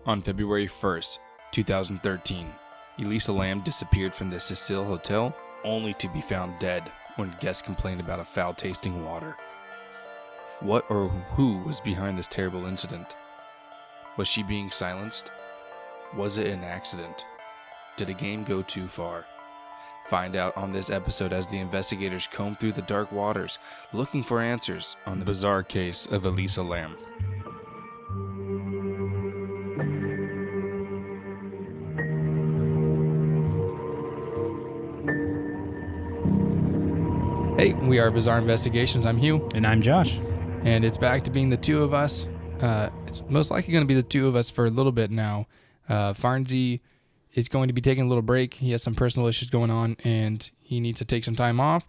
On February 1st, 2013, Elisa Lam disappeared from the Cecil hotel only to be found dead when guests complained about a foul-tasting water. What or who was behind this terrible incident? Was she being silenced? Was it an accident? Did a game go too far? Find out on this episode as the investigators comb through the dark waters looking for answers on the bizarre case of Elisa Lam. Hey, we are Bizarre Investigations. I'm Hugh. And I'm Josh. And it's back to being the two of us. It's most likely going to be the two of us for a little bit now. Farnsey is going to be taking a little break. He has some personal issues going on, and he needs to take some time off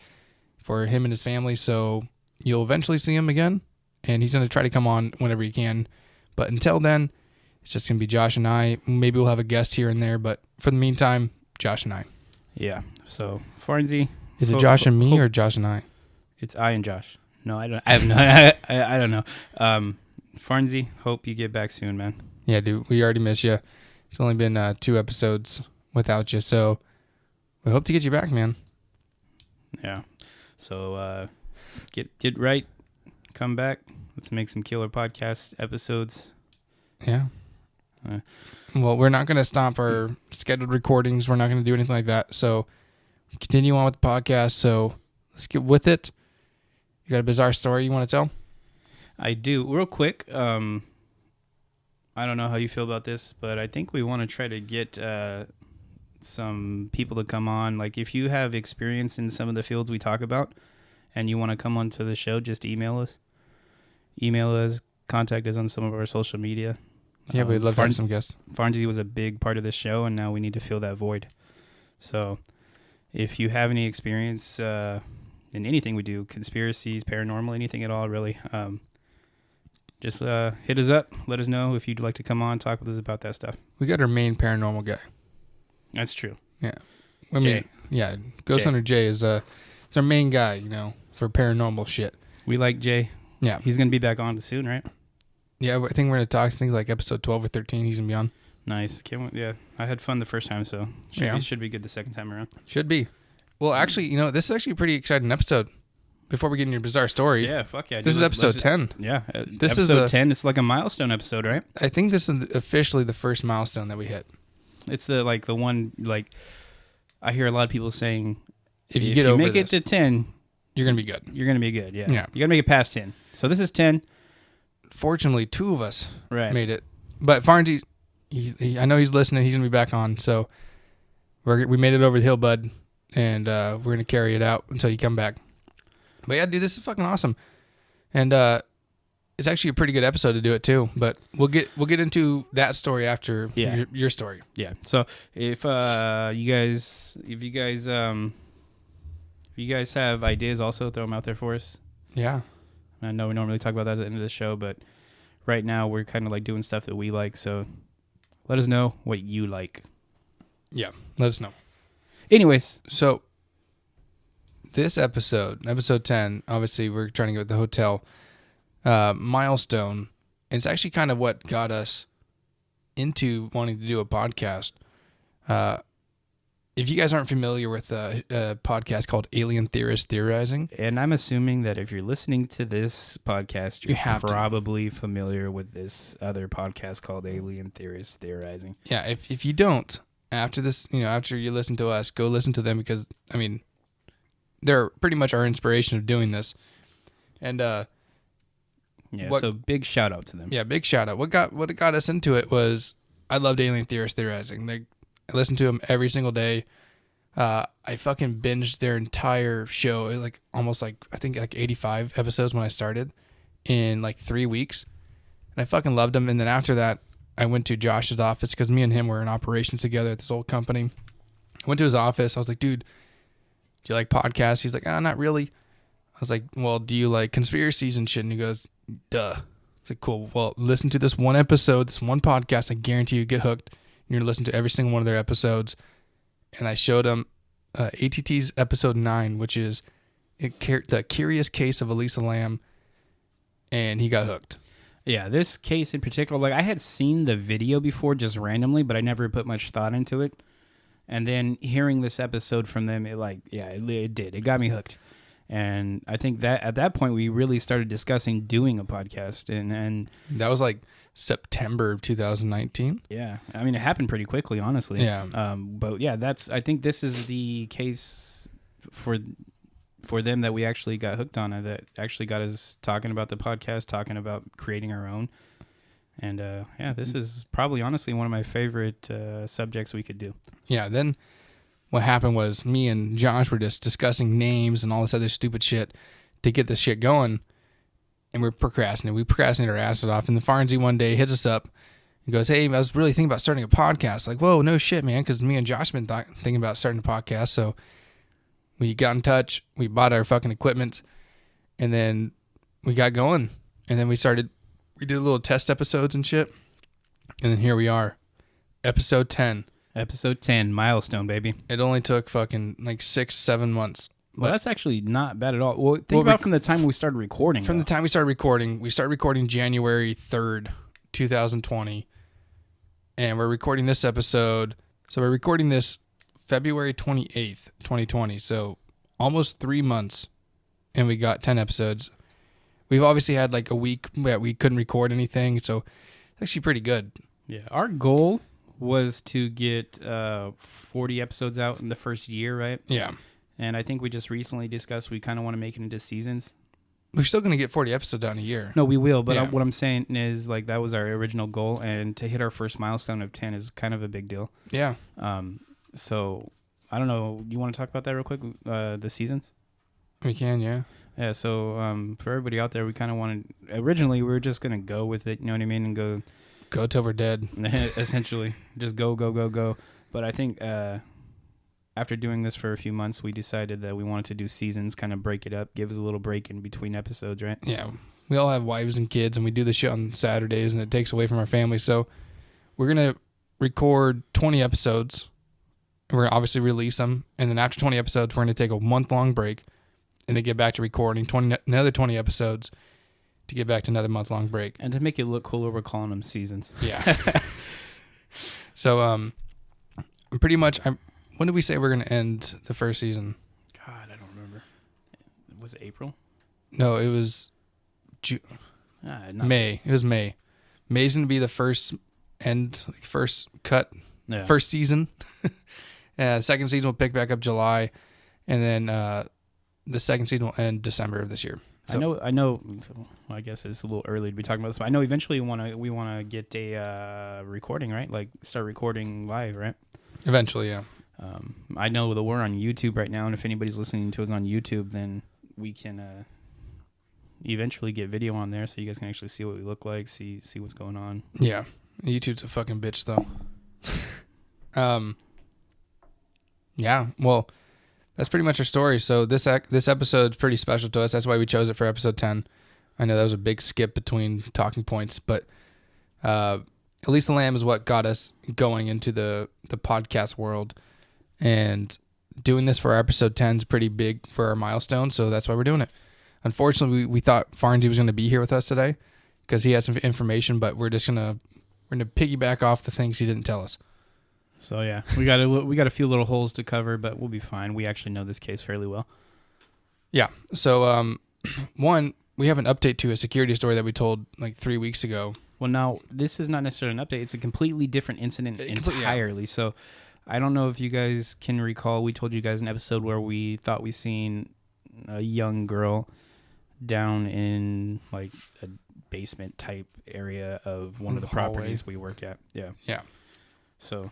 for him and his family. So you'll eventually see him again, and he's going to try to come on whenever he can. But until then, it's just going to be Josh and I. Maybe we'll have a guest here and there, but for the meantime, Josh and I. Yeah. So Farnsey. Is it Josh and me or Josh and I? It's I and Josh. No, I don't. I have no. I don't know. Farnsey, hope you get back soon, man. Yeah, dude. We already miss you. It's only been 2 episodes without you, so we hope to get you back, man. Yeah. So get right. Come back. Let's make some killer podcast episodes. Yeah. Well, we're not going to stop our scheduled recordings. We're not going to do anything like that. So continue on with the podcast. So let's get with it. You got a bizarre story you want to tell? I do. Real quick. I don't know how you feel about this, but I think we want to try to get some people to come on. Like, if you have experience in some of the fields we talk about and you want to come onto the show, just email us. Contact us on some of our social media. Yeah, we'd love to have some guests. Farnsey was a big part of this show, and now we need to fill that void. So if you have any experience in anything we do, conspiracies, paranormal, anything at all, really, just hit us up. Let us know if you'd like to come on, talk with us about that stuff. We got our main paranormal guy. That's true. Yeah. I mean, yeah, Ghost Hunter Jay is our main guy, you know, for paranormal shit. We like Jay. Yeah. He's going to be back on soon, right? Yeah, I think we're going to talk things like episode 12 or 13. He's going to be on. Nice. Yeah, I had fun the first time, so should be good the second time around. Should be. Well, actually, you know, this is actually a pretty exciting episode. Before we get into your bizarre story. Yeah, fuck yeah. This is episode 10. Yeah, this is episode 10. It's like a milestone episode, right? I think this is officially the first milestone that we hit. It's the one, I hear a lot of people saying, if you make it to 10, you're going to be good. You're going to be good, yeah. Yeah. You got to make it past 10. So this is 10. Fortunately, 2 of us made it. But Farnsey, I know he's listening. He's going to be back on. So we made it over the hill, bud. And we're going to carry it out until you come back. But yeah, dude, this is fucking awesome. And it's actually a pretty good episode to do it too. But we'll get into that story after your story. Yeah. So if you guys have ideas, also throw them out there for us. Yeah. I know we normally talk about that at the end of the show, but right now we're kind of like doing stuff that we like. So let us know what you like. Yeah, let us know. Anyways, so this episode 10, obviously we're trying to get at the hotel milestone. And it's actually kind of what got us into wanting to do a podcast. If you guys aren't familiar with a podcast called Alien Theorist Theorizing. And I'm assuming that if you're listening to this podcast, you're probably familiar with this other podcast called Alien Theorist Theorizing. Yeah, if you don't, after this, after you listen to us, go listen to them because, I mean, they're pretty much our inspiration of doing this. And so big shout out to them. Yeah, big shout out. What got us into it was I loved Alien Theorist Theorizing. I listened to them every single day. I fucking binged their entire show. It was I think 85 episodes when I started in 3 weeks. And I fucking loved them. And then after that, I went to Josh's office because me and him were in operations together at this old company. I went to his office. I was like, dude, do you like podcasts? He's like, not really. I was like, well, do you like conspiracies and shit? And he goes, duh. I was like, cool. Well, listen to this one episode, this one podcast. I guarantee you get hooked. You're going to listen to every single one of their episodes. And I showed him ATT's episode 9, which is the Curious Case of Elisa Lam. And he got hooked. Yeah, this case in particular, like I had seen the video before just randomly, but I never put much thought into it. And then hearing this episode from them, it did. It got me hooked. And I think that at that point we really started discussing doing a podcast, and that was like September of 2019. Yeah, I mean it happened pretty quickly, honestly. Yeah. But yeah, I think this is the case for them that we actually got hooked on, that actually got us talking about the podcast, talking about creating our own. And this is probably honestly one of my favorite subjects we could do. Yeah. Then what happened was me and Josh were just discussing names and all this other stupid shit to get this shit going. And we're procrastinating. We procrastinate our asses off. And the Farnsey one day hits us up and goes, "Hey, I was really thinking about starting a podcast." Like, whoa, no shit, man. Because me and Josh have been thinking about starting a podcast. So we got in touch. We bought our fucking equipment. And then we got going. And then we did little test episodes and shit. And then here we are. Episode 10. Episode 10, milestone, baby. It only took fucking like 6-7 months. Well, that's actually not bad at all. Well, think about from the time we started recording. From the time we started recording January 3rd, 2020. And we're recording this episode. So we're recording this February 28th, 2020. So almost 3 months. And we got 10 episodes. We've obviously had like a week that we couldn't record anything. So it's actually pretty good. Yeah. Our goal was to get 40 episodes out in the first year, right? Yeah. And I think we just recently discussed we kind of want to make it into seasons. We're still going to get 40 episodes out in a year. No, we will. But what I'm saying is like that was our original goal. And to hit our first milestone of 10 is kind of a big deal. Yeah. So I don't know. You want to talk about that real quick? The seasons? We can, yeah. Yeah. So for everybody out there, we kind of wanted, originally we were just going to go with it. You know what I mean? And go till we're dead. Essentially. Just go. But I think after doing this for a few months, we decided that we wanted to do seasons, kind of break it up, give us a little break in between episodes, right? Yeah. We all have wives and kids, and we do this shit on Saturdays, and it takes away from our family. So we're going to record 20 episodes. We're going to obviously release them. And then after 20 episodes, we're going to take a month-long break and then get back to recording another 20 episodes to get back to another month-long break. And to make it look cooler, we're calling them seasons. Yeah. So pretty much, when did we say we're going to end the first season? God, I don't remember. Was it April? No, it was May. It was May. May's going to be the first cut, first season. Second season will pick back up July, and then the second season will end December of this year. So, I know. I guess it's a little early to be talking about this, but I know eventually we want to get a recording, right? Like start recording live, right? Eventually, yeah. I know that we're on YouTube right now, and if anybody's listening to us on YouTube, then we can eventually get video on there, so you guys can actually see what we look like, see what's going on. Yeah, YouTube's a fucking bitch, though. Yeah. Well, that's pretty much our story. So this episode's pretty special to us. That's why we chose it for episode 10. I know that was a big skip between talking points, but Elisa Lam is what got us going into the podcast world. And doing this for our episode 10 is pretty big for our milestone, so that's why we're doing it. Unfortunately, we thought Farnsey was going to be here with us today because he had some information, but we're gonna piggyback off the things he didn't tell us. So yeah, we got a few little holes to cover, but we'll be fine. We actually know this case fairly well. Yeah. So one, we have an update to a security story that we told like 3 weeks ago. Well, now this is not necessarily an update; it's a completely different incident entirely. Yeah. So I don't know if you guys can recall. We told you guys an episode where we thought we seen a young girl down in like a basement type area of one of the properties we work at. Yeah. Yeah. So,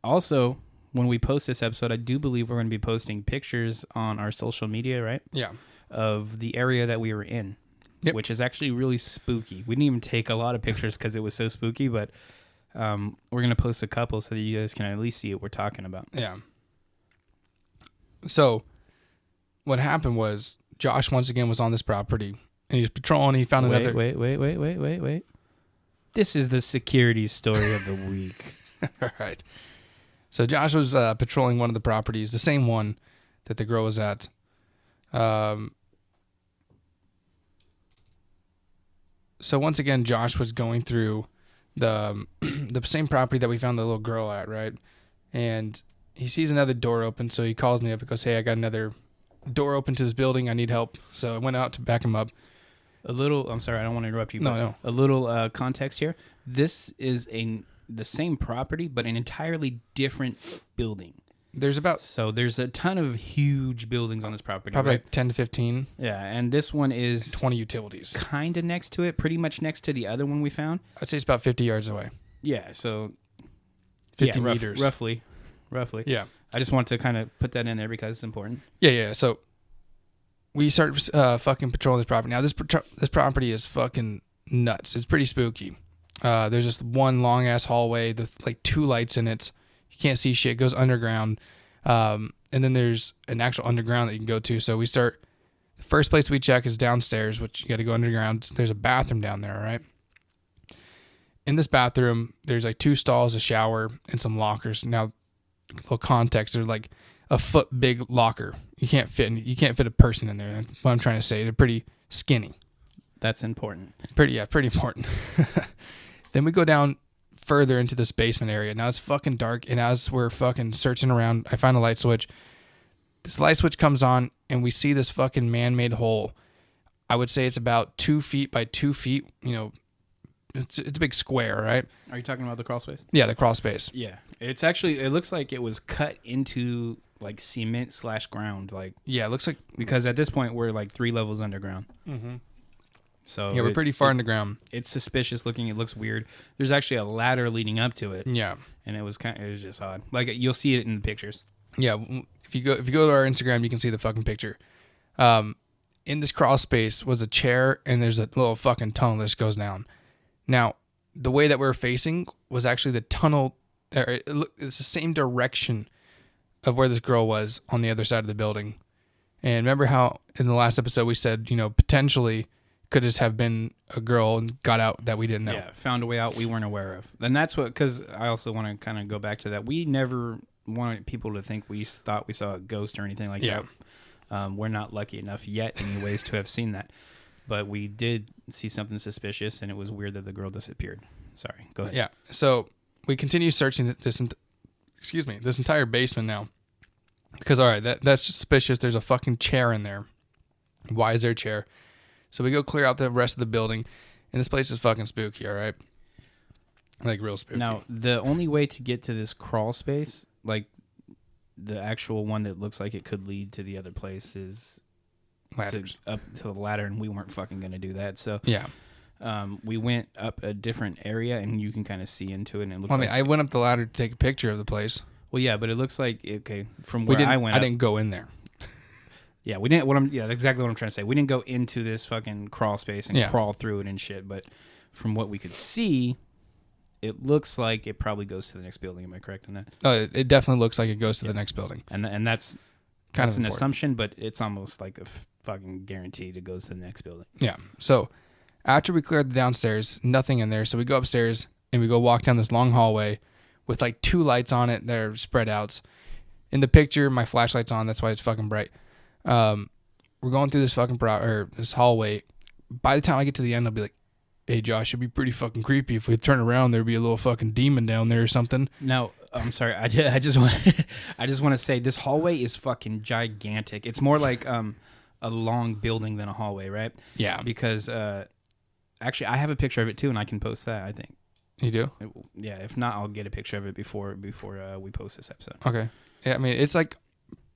also, when we post this episode, I do believe we're going to be posting pictures on our social media, right? Yeah. Of the area that we were in, which is actually really spooky. We didn't even take a lot of pictures because it was so spooky, but we're going to post a couple so that you guys can at least see what we're talking about. Yeah. So, what happened was Josh once again was on this property, and he was patrolling. He found another... Wait. This is the security story of the week. All right. So Josh was patrolling one of the properties, the same one that the girl was at. So once again, Josh was going through the the same property that we found the little girl at, right? And he sees another door open, so he calls me up and goes, "Hey, I got another door open to this building. I need help." So I went out to back him up. I'm sorry, I don't want to interrupt you. No. A little context here. This is the same property, but an entirely different building. There's a ton of huge buildings on this property. probably right? like 10 to 15. Yeah, and this one is 20 utilities. kind of next to it, pretty much next to the other one we found. I'd say it's about 50 yards away. Yeah, so 50 meters. Roughly. Yeah. I just want to kind of put that in there because it's important. Yeah. So we started fucking patrolling this property. Now, this property is fucking nuts. It's pretty spooky. There's just one long-ass hallway with like 2 lights in it. You can't see shit. It goes underground. And then there's an actual underground that you can go to. So the first place we check is downstairs, which you got to go underground. There's a bathroom down there, right? In this bathroom, there's like 2 stalls, a shower, and some lockers. Now, a little context, they're like a foot big locker. You can't fit a person in there. That's what I'm trying to say. They're pretty skinny. That's important. Pretty important. Then we go down further into this basement area. Now it's fucking dark, and as we're fucking searching around, I find a light switch. This light switch comes on, and we see this fucking man-made hole. I would say it's about 2 feet by 2 feet. You know, it's a big square, right? Are you talking about the crawl space? Yeah, the crawl space. Yeah, it looks like it was cut into like cement / ground, like. Yeah, it looks like, because at this point we're like 3 levels underground. Mm-hmm. So yeah, we're pretty far underground. It's suspicious looking. It looks weird. There's actually a ladder leading up to it. Yeah, and it was just odd. Like you'll see it in the pictures. Yeah, if you go to our Instagram, you can see the fucking picture. In this crawl space was a chair, and there's a little fucking tunnel that goes down. Now, the way that we were facing was actually the tunnel. It's the same direction of where this girl was on the other side of the building. And remember how in the last episode we said, potentially could just have been a girl and got out that we didn't know. Yeah, found a way out we weren't aware of. And that's because I also want to kind of go back to that. We never wanted people to think we thought we saw a ghost or anything like that. We're not lucky enough yet anyways to have seen that. But we did see something suspicious, and it was weird that the girl disappeared. Sorry, go ahead. Yeah, so we continue searching this entire basement now. Because, all right, that's suspicious. There's a fucking chair in there. Why is there a chair? So we go clear out the rest of the building, and this place is fucking spooky, all right? Like, real spooky. Now, the only way to get to this crawl space, like the actual one that looks like it could lead to the other place, is up to the ladder, and we weren't fucking going to do that. So yeah, we went up a different area, and you can kind of see into it, and it looks I went up the ladder to take a picture of the place. Well, yeah, but it looks like, okay, from where I went I didn't go in there. Yeah, we didn't. That's exactly what I'm trying to say. We didn't go into this fucking crawl space and crawl through it and shit. But from what we could see, it looks like it probably goes to the next building. Am I correct in that? Oh, it definitely looks like it goes to the next building. And that's kind of an assumption, but it's almost like a fucking guarantee it goes to the next building. Yeah. So after we cleared the downstairs, nothing in there. So we go upstairs and we go walk down this long hallway with like 2 lights on it that are spread out. In the picture, my flashlight's on. That's why it's fucking bright. We're going through this fucking this hallway. By the time I get to the end, I'll be like, "Hey, Josh, it'd be pretty fucking creepy if we turn around. There'd be a little fucking demon down there or something." Now, I'm sorry. I just want to say this hallway is fucking gigantic. It's more like a long building than a hallway, right? Yeah. Because actually, I have a picture of it too, and I can post that. I think. You do? Yeah. If not, I'll get a picture of it before we post this episode. Okay. Yeah. I mean, it's like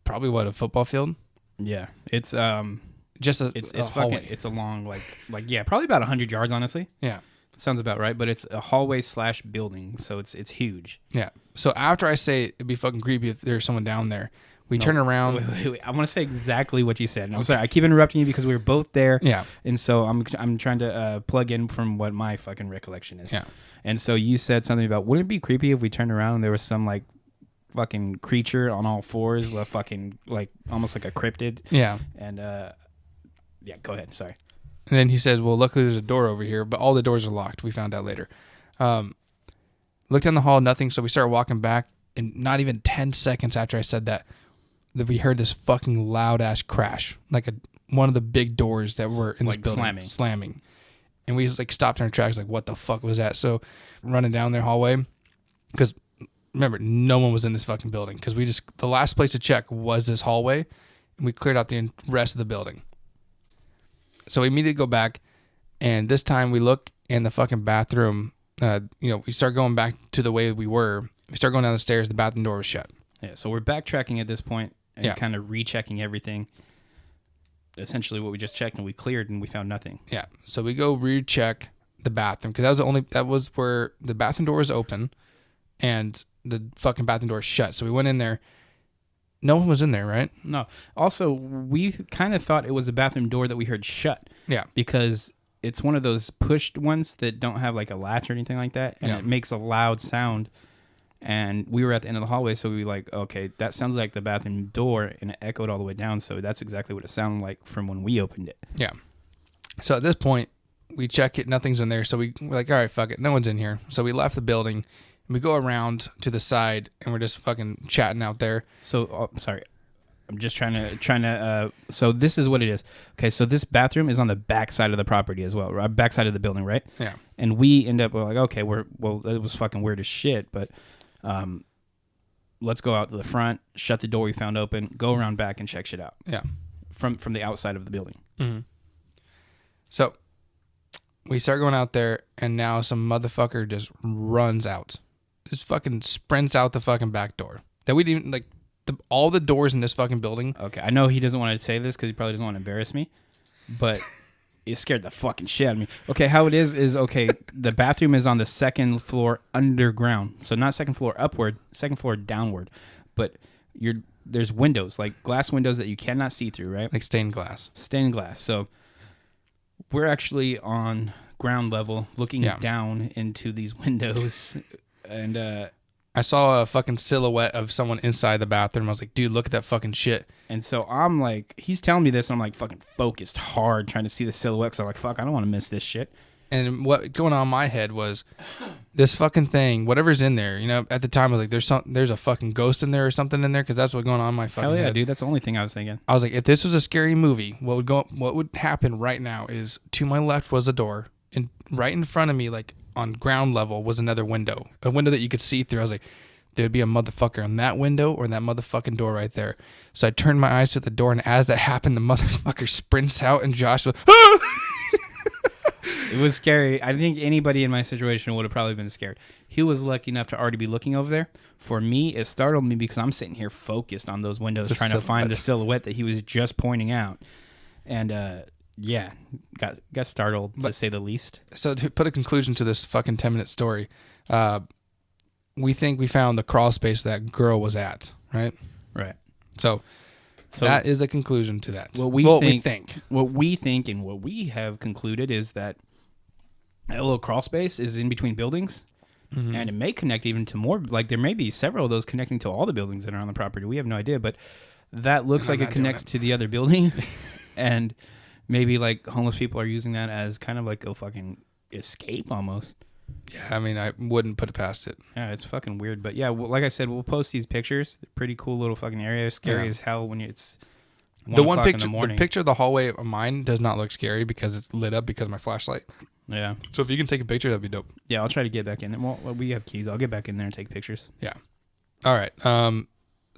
probably a football field. Yeah. It's just a hallway. fucking, it's a long like yeah, probably about 100 yards, honestly. Yeah. Sounds about right, but it's a hallway / building, so it's huge. Yeah. So after I say it'd be fucking creepy if there's someone down there, we turn around. Wait. I want to say exactly what you said. And I'm sorry, I keep interrupting you because we were both there. Yeah. And so I'm trying to plug in from what my fucking recollection is. Yeah. And so you said something about, wouldn't it be creepy if we turned around and there was some like fucking creature on all fours, the fucking like almost like a cryptid. Yeah. And yeah, go ahead. Sorry. And then he says, "Well, luckily there's a door over here, but all the doors are locked." We found out later. Looked down the hall, nothing. So we started walking back, and not even 10 seconds after I said that we heard this fucking loud ass crash, like one of the big doors that were in this building slamming. And we just like stopped in our tracks, like, what the fuck was that? So running down their hallway, because remember, no one was in this fucking building, because the last place to check was this hallway, and we cleared out the rest of the building. So we immediately go back, and this time we look in the fucking bathroom. We start going back to the way we were. We start going down the stairs. The bathroom door was shut. Yeah, so we're backtracking at this point and kind of rechecking everything. Essentially what we just checked, and we cleared, and we found nothing. Yeah, so we go recheck the bathroom, because that was where the bathroom door was open and the fucking bathroom door was shut. So we went in there. No one was in there, right? No. Also, we kind of thought it was a bathroom door that we heard shut. Yeah. Because it's one of those pushed ones that don't have like a latch or anything like that, and it makes a loud sound. And we were at the end of the hallway, so we were like, okay, that sounds like the bathroom door, and it echoed all the way down, so that's exactly what it sounded like from when we opened it. Yeah. So at this point, we check it, nothing's in there, so we're like, all right, fuck it, no one's in here. So we left the building, and we go around to the side, and we're just fucking chatting out there. So, sorry. I'm just trying to. So this is what it is. Okay, so this bathroom is on the back side of the property as well, right? Back side of the building, right? Yeah. And we end up like, okay, it was fucking weird as shit, but let's go out to the front, shut the door we found open, go around back and check shit out. Yeah. From the outside of the building. Mm-hmm. So we start going out there, and now some motherfucker just runs out, just fucking sprints out the fucking back door that we didn't like. All the doors in this fucking building. Okay, I know he doesn't want to say this because he probably doesn't want to embarrass me, but it scared the fucking shit out of me. Okay, how it is okay, the bathroom is on the second floor underground. So not second floor upward, second floor downward. But there's windows, like glass windows that you cannot see through, right? Like stained glass. Stained glass. So we're actually on ground level looking down into these windows. And I saw a fucking silhouette of someone inside the bathroom. I was like, dude, look at that fucking shit. And so I'm like, he's telling me this, and I'm like fucking focused hard trying to see the silhouette. So I'm like, fuck, I don't want to miss this shit. And what going on in my head was this fucking thing, whatever's in there, at the time I was like, there's a fucking ghost in there or something in there, because that's what's going on in my fucking head. Hell yeah, head. dude, that's the only thing I was thinking. I was like, if this was a scary movie, what would happen right now is to my left was a door, and right in front of me, like on ground level, was another window, a window that you could see through. I was like, there'd be a motherfucker in that window or in that motherfucking door right there. So I turned my eyes to the door, and as that happened, the motherfucker sprints out, and Josh was, ah! It was scary. I think anybody in my situation would have probably been scared. He was lucky enough to already be looking over there. For me, it startled me because I'm sitting here focused on those windows, trying to find the silhouette that he was just pointing out. And got startled, to say the least. So to put a conclusion to this fucking 10-minute story, we think we found the crawl space that girl was at, right? Right. So that is the conclusion to that. What we think and what we have concluded is that little crawl space is in between buildings, and it may connect even to more. Like there may be several of those connecting to all the buildings that are on the property. We have no idea, but that looks like it connects to the other building, and maybe like homeless people are using that as kind of like a fucking escape almost. Yeah, I mean, I wouldn't put it past it. Yeah, it's fucking weird, but yeah, like I said, we'll post these pictures. They're pretty cool little fucking area. Scary as hell when it's the one picture. The picture of the hallway of mine does not look scary because it's lit up because of my flashlight. Yeah. So if you can take a picture, that'd be dope. Yeah, I'll try to get back in there. Well, we have keys. I'll get back in there and take pictures. Yeah. All right. So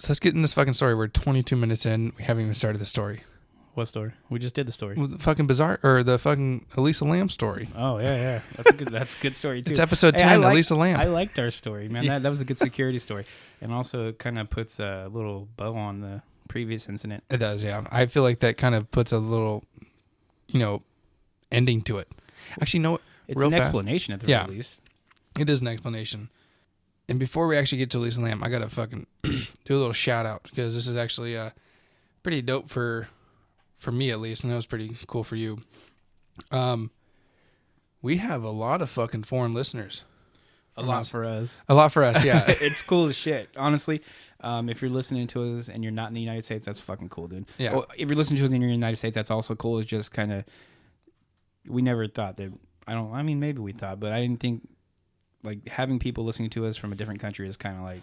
let's get in this fucking story. We're 22 minutes in. We haven't even started the story. What story? We just did the story. Well, the fucking bizarre, or the fucking Elisa Lam story. Oh yeah. That's a good story too. It's episode 10. Elisa Lam. I liked our story, man. That was a good security story, and also it kind of puts a little bow on the previous incident. It does, yeah. I feel like that kind of puts a little, ending to it. Actually, no. It's an explanation at the very least. It is an explanation. And before we actually get to Elisa Lam, I gotta fucking do a little shout out, because this is actually pretty dope for me, at least, and that was pretty cool for you. We have a lot of fucking foreign listeners. A lot for us. A lot for us, yeah. It's cool as shit, honestly. If you're listening to us and you're not in the United States, that's fucking cool, dude. Yeah. Well, if you're listening to us in the United States, that's also cool. It's just kind of, we never thought that, maybe we thought, but I didn't think, like, having people listening to us from a different country is kind of like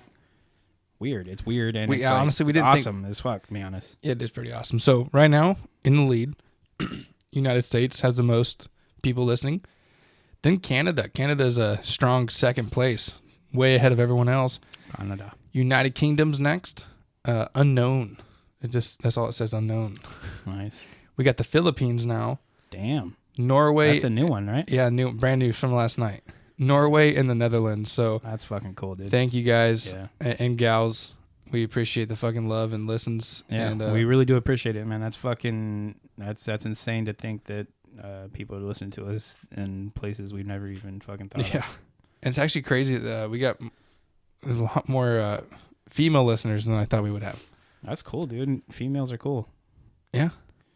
weird. It's weird, and it's honestly, we didn't awesome as fuck, to be honest. It is pretty awesome. So right now, in the lead, United States has the most people listening. Then Canada. Canada's a strong second place, way ahead of everyone else. Canada. United Kingdom's next. Unknown. That's all it says, unknown. Nice. We got the Philippines now. Damn. Norway. That's a new one, right? Yeah, brand new from last night. Norway and the Netherlands. So That's fucking cool, dude. thank you guys Yeah. and gals. We appreciate the fucking love and listens. Yeah, and, we really do appreciate it, man. That's insane to think that people are listening to us in places we've never even fucking thought yeah. of. And it's actually crazy that we got a lot more female listeners than I thought we would have. That's cool, dude. Females are cool. Yeah.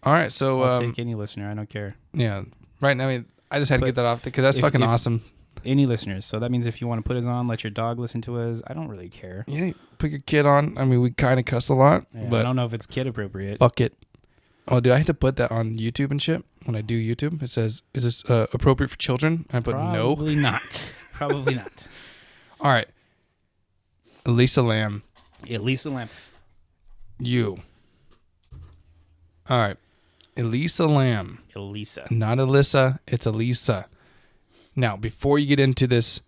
All right. So I'll take any listener. I don't care. yeah. Right now, I mean, I just had to get that off because that's fucking awesome. Any listeners. So that means if you want to put us on, let your dog listen to us. I don't really care. Yeah. Put your kid on. I mean, we kind of cuss a lot, Yeah, but I don't know if it's kid appropriate. fuck it. Oh, dude, I had to put that on YouTube and shit. When I do YouTube, it says, "Is this appropriate for children?" And I put no. Probably not. Probably not. All right. Elisa Lam. Elisa Lam. You. All right. Elisa Lam. Elisa. Not Alyssa. It's Elisa. Now, before you get into this,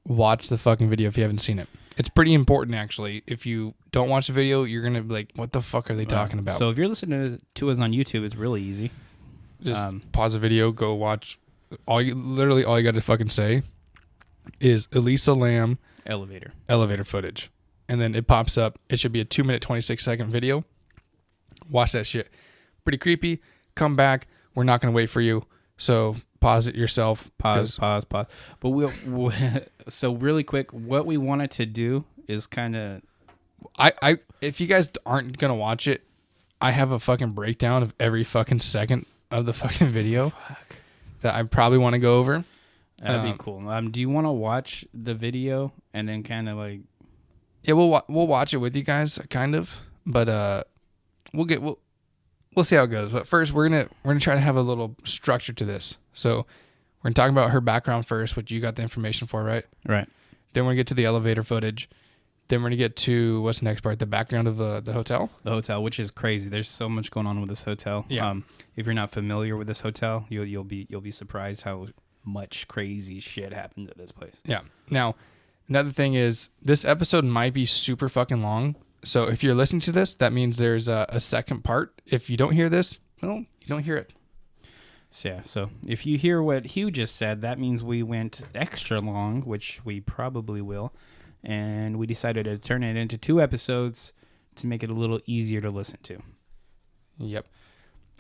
watch the fucking video if you haven't seen it. It's pretty important, actually. If you don't watch the video, you're going to be like, what the fuck are they talking about? So if you're listening to us on YouTube, it's really easy. Just pause the video, go watch. Literally all you got to fucking say is Elisa Lam elevator footage. And then it pops up. It should be a 2-minute, 26-second video. Watch that shit. Pretty creepy. Come back. We're not going to wait for you. So pause it yourself. Pause. But so really quick, what we wanted to do is kind of... if you guys aren't going to watch it, I have a fucking breakdown of every fucking second of the fucking video that I probably want to go over. That'd be cool. Do you want to watch the video and then kind of like... Yeah, we'll watch it with you guys, kind of. But we'll see how it goes. But first, we're gonna try to have a little structure to this. So we're gonna talk about her background first, which you got the information for, right? Right. Then we're gonna get to the elevator footage. Then we're gonna get to what's the next part? The background of the hotel. The hotel, which is crazy. There's so much going on with this hotel. Yeah. If you're not familiar with this hotel, you'll be surprised how much crazy shit happens at this place. Yeah. Now, another thing is this episode might be super fucking long. So if you're listening to this, that means there's a second part. If you don't hear this, well, you don't hear it. So if you hear what Hugh just said, that means we went extra long, which we probably will. And we decided to turn it into 2 episodes to make it a little easier to listen to. Yep.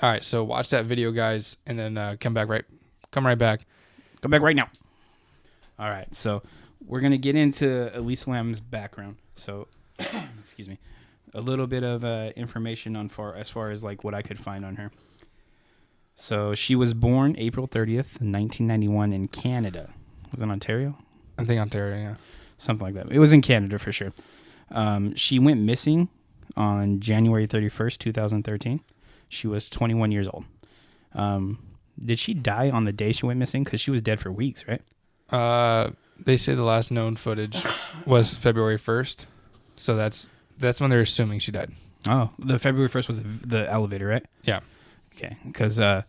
All right. So watch that video, guys, and then come right back. Come back right now. All right. So we're going to get into Elisa Lam's background. So, excuse me, a little bit of information as far as like what I could find on her. So she was born April 30th, 1991 in Canada. Was it Ontario? I think Ontario, yeah. Something like that. It was in Canada for sure. She went missing on January 31st, 2013. She was 21 years old. Did she die on the day she went missing? Because she was dead for weeks, right? They say the last known footage was February 1st. So that's when they're assuming she died. Oh, the February 1st was the elevator, right? Yeah. Okay, because I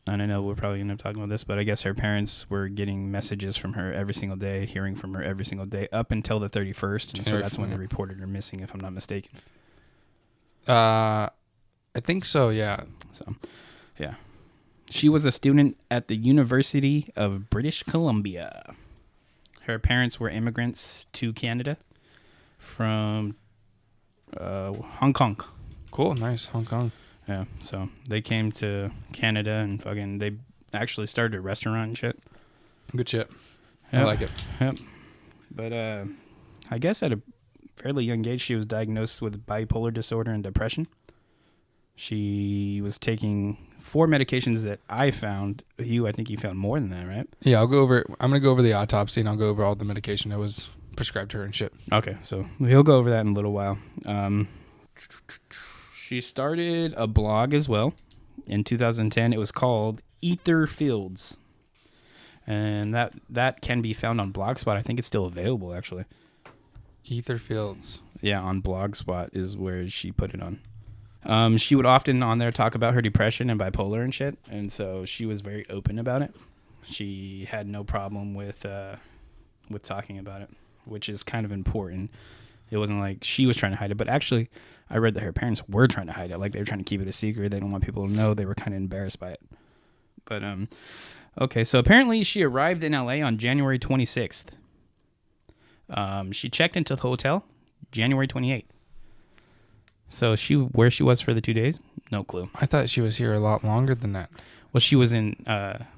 don't know, we're probably going to talk about this, but I guess her parents were getting messages from her every single day, hearing from her every single day up until the 31st, and so that's when they reported her missing, if I'm not mistaken. I think so, yeah. So, yeah. She was a student at the University of British Columbia. Her parents were immigrants to Canada from Hong Kong. Cool, nice, Hong Kong. Yeah, so they came to Canada and they actually started a restaurant and shit. Good shit. Yep. I like it. Yep. But I guess at a fairly young age, she was diagnosed with bipolar disorder and depression. She was taking 4 medications that I found. Hugh, I think you found more than that, right? Yeah, I'm going to go over the autopsy and I'll go over all the medication that was prescribed to her and shit. Okay, so he'll go over that in a little while. She started a blog as well in 2010. It was called Ether Fields. And that can be found on Blogspot. I think it's still available, actually. Ether Fields. Yeah, on Blogspot is where she put it on. She would often on there talk about her depression and bipolar and shit. And so she was very open about it. she had no problem with talking about it, which is kind of important. It wasn't like she was trying to hide it, but actually, I read that her parents were trying to hide it. Like, they were trying to keep it a secret. They didn't want people to know. They were kind of embarrassed by it. But, okay, so apparently she arrived in LA on January 26th. She checked into the hotel January 28th. So where she was for the 2 days, no clue. I thought she was here a lot longer than that. Well, she was in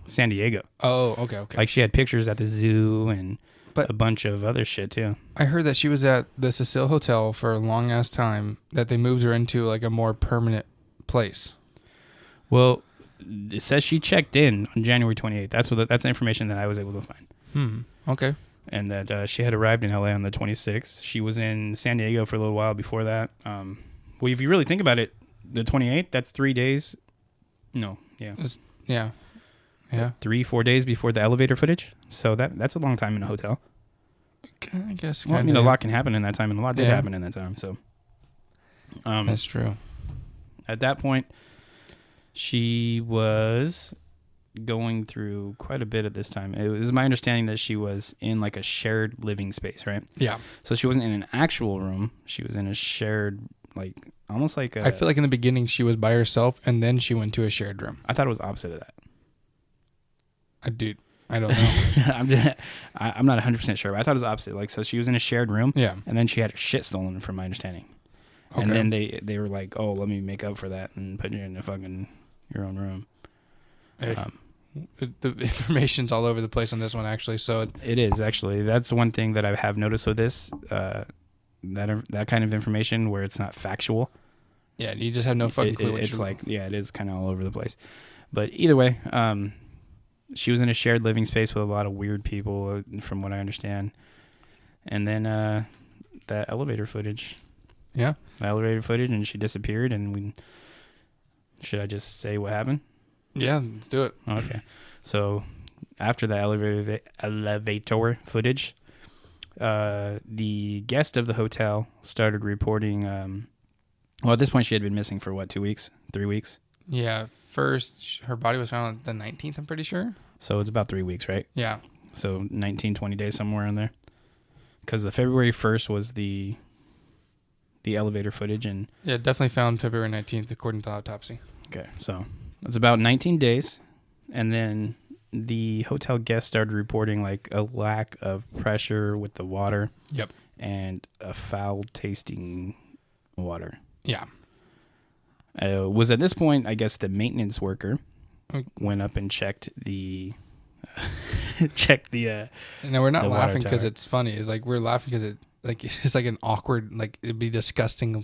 San Diego. Oh, okay. Like, she had pictures at the zoo and a bunch of other shit, too. I heard that she was at the Cecil Hotel for a long-ass time, that they moved her into, like, a more permanent place. Well, it says she checked in on January 28th. That's the information that I was able to find. Okay. And that she had arrived in LA on the 26th. She was in San Diego for a little while before that. Well, if you really think about it, the 28th, that's 3 days. No, yeah. Yeah. 3-4 days before the elevator footage. So that's a long time in a hotel. I guess. Well, a lot can happen in that time, and a lot did happen in that time. So, that's true. At that point, she was going through quite a bit at this time. It was my understanding that she was in like a shared living space, right? Yeah. So she wasn't in an actual room. She was in a shared, like, almost like a... I feel like in the beginning she was by herself, and then she went to a shared room. I thought it was opposite of that. I don't know. I'm not 100% sure, but I thought it was opposite. Like, so she was in a shared room, yeah, and then she had her shit stolen, from my understanding. Okay. And then they were like, "Oh, let me make up for that and put you in your own room." Hey, the information's all over the place on this one, actually. So it is actually. That's one thing that I have noticed with this. That kind of information where it's not factual. Yeah, you just have no fucking clue. It's like, it is kind of all over the place. But either way, she was in a shared living space with a lot of weird people, from what I understand. And then that elevator footage. Yeah. The elevator footage, and she disappeared, and should I just say what happened? Yeah, let's do it. Okay. So after the elevator footage, the guest of the hotel started reporting, well, at this point she had been missing for 2 weeks, 3 weeks? Yeah. First, her body was found on the 19th, I'm pretty sure. So it's about 3 weeks, right? Yeah. So 19, 20 days, somewhere in there. Because the February 1st was the elevator footage. And yeah, definitely found February 19th, according to autopsy. Okay, so it's about 19 days. And then the hotel guest started reporting like a lack of pressure with the water. Yep. And a foul-tasting water. Yeah. Was at this point, I guess, the maintenance worker went up and checked the No, we're not laughing because it's funny. Like, we're laughing because it's like an awkward, like, it'd be disgusting.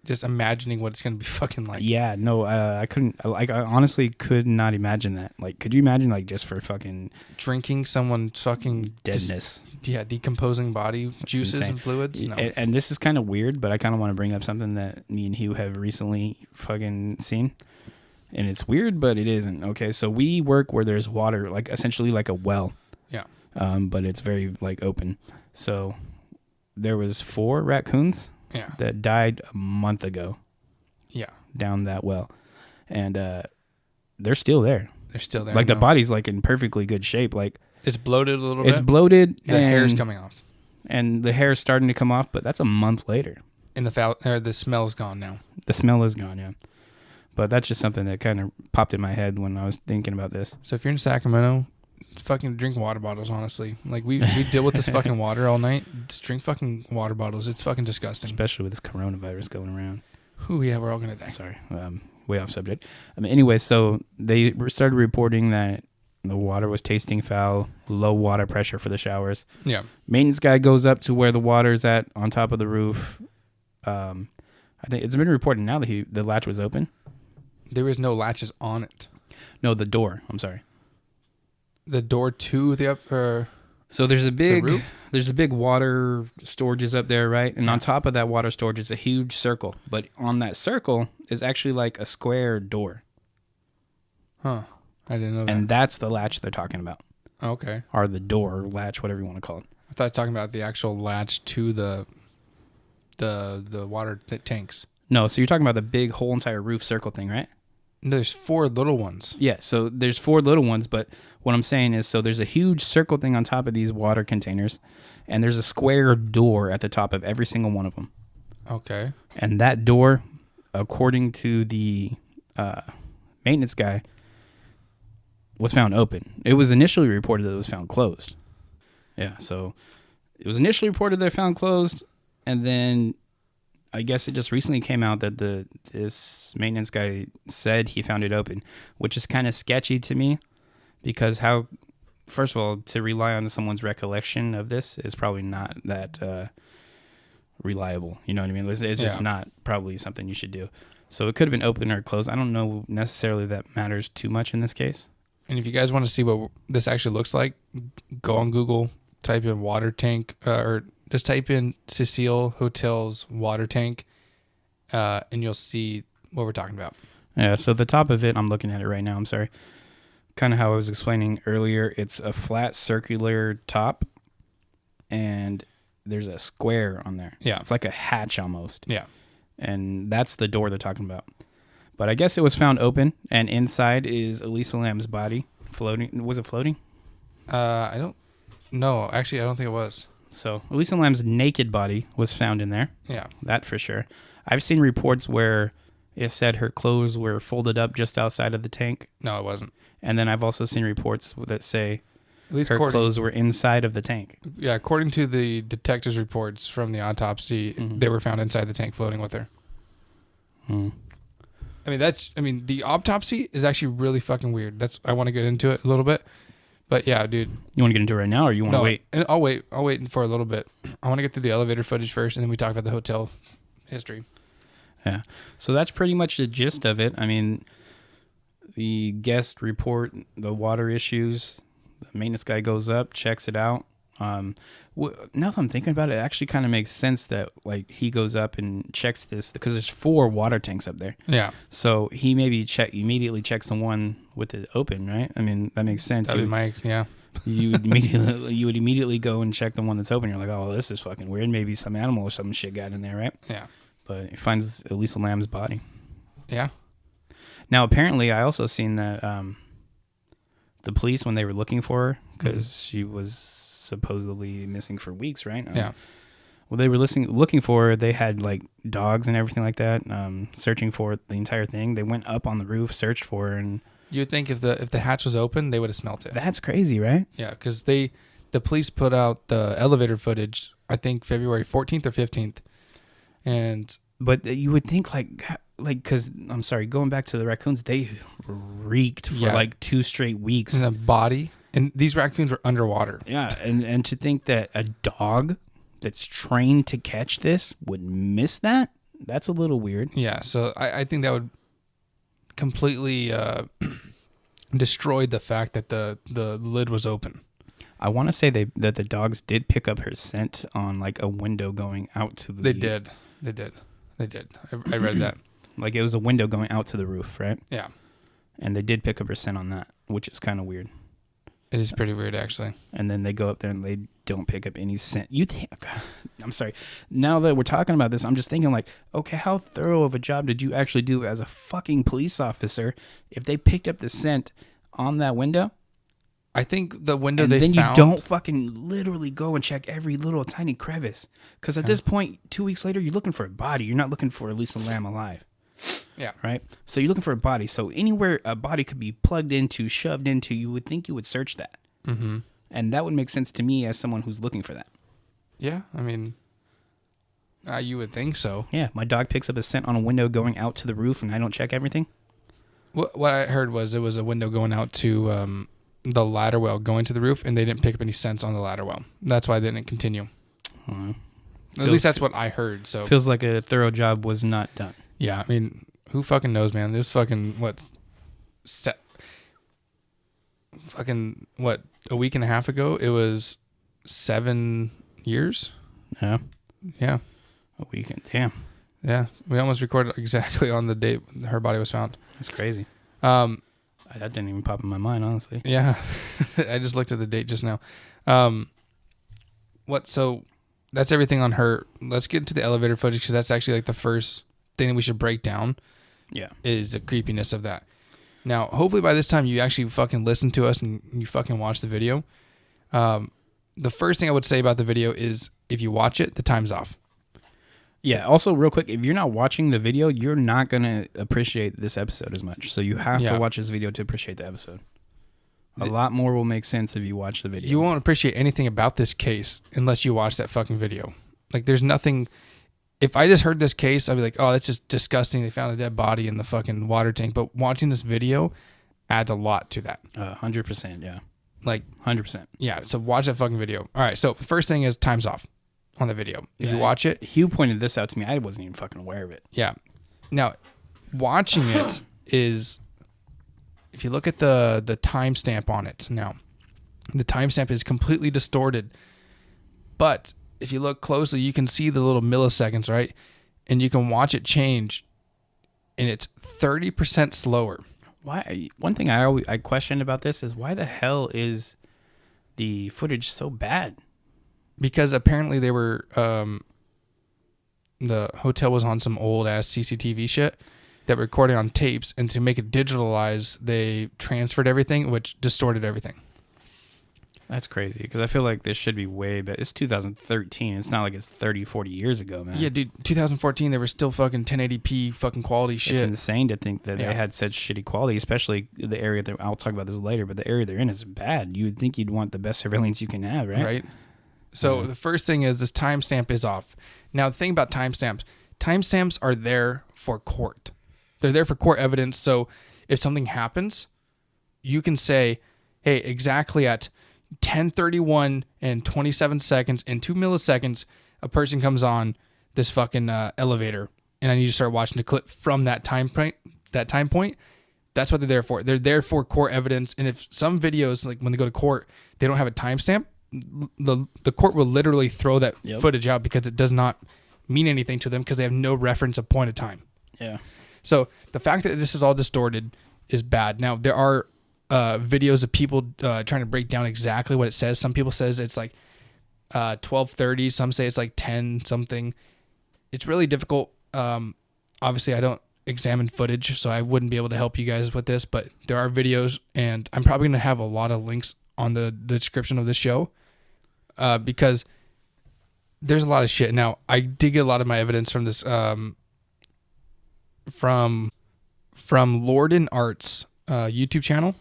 Just imagining what it's gonna be fucking like. Yeah, no, I couldn't. I honestly could not imagine that. Like, could you imagine, like, just for fucking drinking someone's fucking deadness? Decomposing body juices insane. And fluids. No. And this is kind of weird, but I kind of want to bring up something that me and Hugh have recently fucking seen. And it's weird, but it isn't. Okay, so we work where there's water, like essentially like a well. Yeah. But it's very like open. So there was 4 raccoons. Yeah. That died a month ago. Yeah. Down that well. And they're still there. They're still there. Like, the body's like in perfectly good shape. Like, it's bloated a little bit. It's bloated. The hair's coming off. And the hair's starting to come off, but that's a month later. And the smell's gone now. The smell is gone, yeah. But that's just something that kind of popped in my head when I was thinking about this. So if you're in Sacramento, fucking drink water bottles, honestly. Like, we deal with this fucking water all night. Just drink fucking water bottles. It's fucking disgusting. Especially with this coronavirus going around. Ooh, yeah, we're all going to die. Sorry. Way off subject. Anyway, so they started reporting that the water was tasting foul, low water pressure for the showers. Yeah. Maintenance guy goes up to where the water's at on top of the roof. I think it's been reported now that the latch was open. There was no latches on it. No, the door. I'm sorry. The door to the upper. So there's a big water storages up there, right? And on top of that water storage is a huge circle. But on that circle is actually like a square door. Huh. I didn't know that. And that's the latch they're talking about. Okay. Or the door, latch, whatever you want to call it. I thought talking about the actual latch to the water tanks. No, so you're talking about the big whole entire roof circle thing, right? There's 4 little ones. Yeah, so there's 4 little ones, but what I'm saying is, so there's a huge circle thing on top of these water containers, and there's a square door at the top of every single one of them. Okay. And that door, according to the maintenance guy, was found open. It was initially reported that it was found closed. Yeah, so it was initially reported they're found closed, and then I guess it just recently came out that this maintenance guy said he found it open, which is kind of sketchy to me, because first of all, to rely on someone's recollection of this is probably not that reliable. You know what I mean? It's just not probably something you should do. So it could have been open or closed. I don't know necessarily that matters too much in this case. And if you guys want to see what this actually looks like, go on Google, type in water tank, or just type in Cecil Hotels water tank, and you'll see what we're talking about. Yeah, so the top of it, I'm looking at it right now, I'm sorry. Kind of how I was explaining earlier, it's a flat circular top, and there's a square on there. Yeah. It's like a hatch almost. Yeah. And that's the door they're talking about. But I guess it was found open, and inside is Elisa Lam's body floating. Was it floating? I don't know. Actually, I don't think it was. So Elisa Lam's naked body was found in there. Yeah. That for sure. I've seen reports where it said her clothes were folded up just outside of the tank. No, it wasn't. And then I've also seen reports that say At least her clothes were inside of the tank. Yeah, according to the detectives' reports from the autopsy, they were found inside the tank floating with her. Hmm. I mean, the autopsy is actually really fucking weird. I want to get into it a little bit. But yeah, dude. You want to get into it right now, or you want to wait? And I'll wait for a little bit. I want to get through the elevator footage first, and then we talk about the hotel history. Yeah. So that's pretty much the gist of it. I mean, the guest report the water issues. The maintenance guy goes up, checks it out. Now that I'm thinking about it, it actually kind of makes sense that like he goes up and checks this, because there's 4 water tanks up there. Yeah. So he immediately checks the one with it open, right? I mean, that makes sense. That'd be my, yeah. You would immediately go and check the one that's open. You're like, oh, this is fucking weird. Maybe some animal or some shit got in there, right? Yeah. But he finds Elisa Lam's body. Yeah. Now, apparently, I also seen that the police, when they were looking for her, because she was supposedly missing for weeks, right? Yeah. Well, they were looking for her. They had like dogs and everything like that, searching for the entire thing. They went up on the roof, searched for her, and You'd think if the hatch was open, they would have smelt it. that's crazy, right? Yeah, because the police put out the elevator footage, I think February 14th or 15th, But you would think like because I'm sorry, going back to the raccoons, they reeked for like 2 straight weeks. And the body, and these raccoons were underwater. Yeah, and to think that a dog that's trained to catch this would miss that's a little weird. Yeah, so I think that would completely destroy the fact that the lid was open. I want to say that the dogs did pick up her scent on like a window going out to the... They did. I read that. Like it was a window going out to the roof, right? Yeah. And they did pick up her scent on that, which is kind of weird. It is pretty weird, actually. And then they go up there and they don't pick up any scent. I'm sorry. Now that we're talking about this, I'm just thinking like, okay, how thorough of a job did you actually do as a fucking police officer if they picked up the scent on that window? I think the window and they then found... you don't fucking literally go and check every little tiny crevice. Because at this point, 2 weeks later, you're looking for a body. You're not looking for Elisa Lam alive. Yeah. Right? So you're looking for a body. So anywhere a body could be plugged into, shoved into, you would think you would search that. Mm-hmm. And that would make sense to me as someone who's looking for that. Yeah, I mean, you would think so. Yeah, my dog picks up a scent on a window going out to the roof and I don't check everything. What I heard was it was a window going out to the ladder well going to the roof, and they didn't pick up any scents on the ladder well. That's why they didn't continue. At least that's what I heard. So feels like a thorough job was not done. Yeah, I mean, who fucking knows, man? There's fucking a week and a half ago, it was 7 years. Yeah. Yeah. A weekend. Damn. Yeah. We almost recorded exactly on the date her body was found. That's crazy. That didn't even pop in my mind, honestly. Yeah. I just looked at the date just now. So that's everything on her. Let's get into the elevator footage, because that's actually like the first thing that we should break down. Yeah. Is the creepiness of that. Now, hopefully by this time you actually fucking listen to us and you fucking watch the video. The first thing I would say about the video is if you watch it, the time's off. Yeah. Also, real quick, if you're not watching the video, you're not going to appreciate this episode as much. So you have to watch this video to appreciate the episode. A lot more will make sense if you watch the video. You won't appreciate anything about this case unless you watch that fucking video. Like, there's nothing... If I just heard this case, I'd be like, oh, that's just disgusting. They found a dead body in the fucking water tank. But watching this video adds a lot to that. 100%, yeah. Like 100%. Yeah, so watch that fucking video. All right, so the first thing is time's off on the video. If you watch it... Hugh pointed this out to me. I wasn't even fucking aware of it. Yeah. Now, watching it is... If you look at the timestamp on it now, the timestamp is completely distorted. But if you look closely, you can see the little milliseconds, right? And you can watch it change, and it's 30% slower. Why? One thing I questioned about this is why the hell is the footage so bad? Because apparently they were the hotel was on some old ass CCTV shit that were recording on tapes, and to make it digitalize, they transferred everything, which distorted everything. That's crazy, because I feel like this should be way better. It's 2013. It's not like it's 30, 40 years ago, man. Yeah, dude, 2014, they were still fucking 1080p fucking quality shit. It's insane to think that they had such shitty quality, especially the area that I'll talk about this later, but the area they're in is bad. You would think you'd want the best surveillance you can have, right? Right. So the first thing is this timestamp is off. Now, the thing about timestamps are there for court. They're there for court evidence. So if something happens, you can say, hey, exactly at 10:31 and 27 seconds and 2 milliseconds, a person comes on this fucking elevator, and I need to start watching the clip from that time point. That's what they're there for. They're there for court evidence. And if some videos, like when they go to court, they don't have a timestamp, the court will literally throw that footage out because it does not mean anything to them because they have no reference of point of time. Yeah. So the fact that this is all distorted is bad. Now, there are videos of people trying to break down exactly what it says. Some people says it's like 12:30. Some say it's like 10 something. It's really difficult. Obviously, I don't examine footage, so I wouldn't be able to help you guys with this, but there are videos, and I'm probably going to have a lot of links on the description of this show because there's a lot of shit. Now, I did get a lot of my evidence from this from LordanARTS YouTube channel,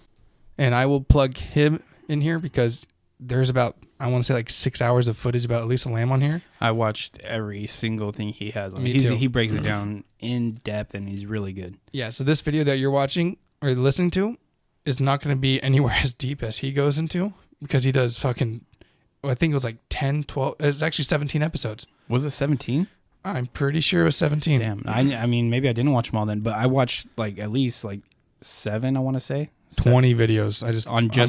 and I will plug him in here because there's about, I want to say like 6 hours of footage about Elisa Lam on here. I watched every single thing he has on. Me too. He breaks it down in depth, and he's really good. Yeah, so this video that you're watching or listening to is not going to be anywhere as deep as he goes into because he does fucking, I think it was like 10, 12, it's actually 17 episodes. Was it 17? I'm pretty sure it was 17. Damn. I mean, maybe I didn't watch them all then, but I watched like at least like 7, I want to say. 20 videos.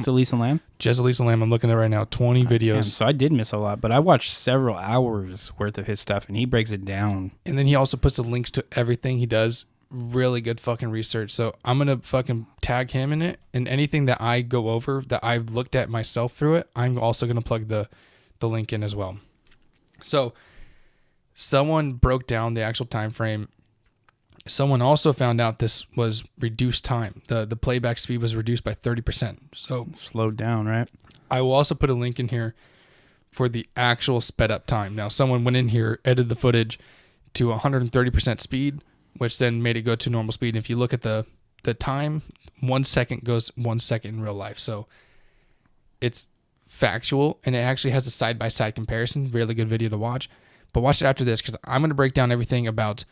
Elisa Lam? Just Elisa Lam. I'm looking at it right now. 20 videos. Damn, so I did miss a lot, but I watched several hours worth of his stuff, and he breaks it down. And then he also puts the links to everything he does. Really good fucking research. So I'm going to fucking tag him in it. And anything that I go over that I've looked at myself through it, I'm also going to plug the link in as well. So someone broke down the actual time frame. Someone also found out this was reduced time. The playback speed was reduced by 30%. So slowed down, right? I will also put a link in here for the actual sped up time. Now, someone went in here, edited the footage to 130% speed, which then made it go to normal speed. And if you look at the time, 1 second goes 1 second in real life. So it's factual, and it actually has a side-by-side comparison. Really good video to watch. But watch it after this because I'm going to break down everything about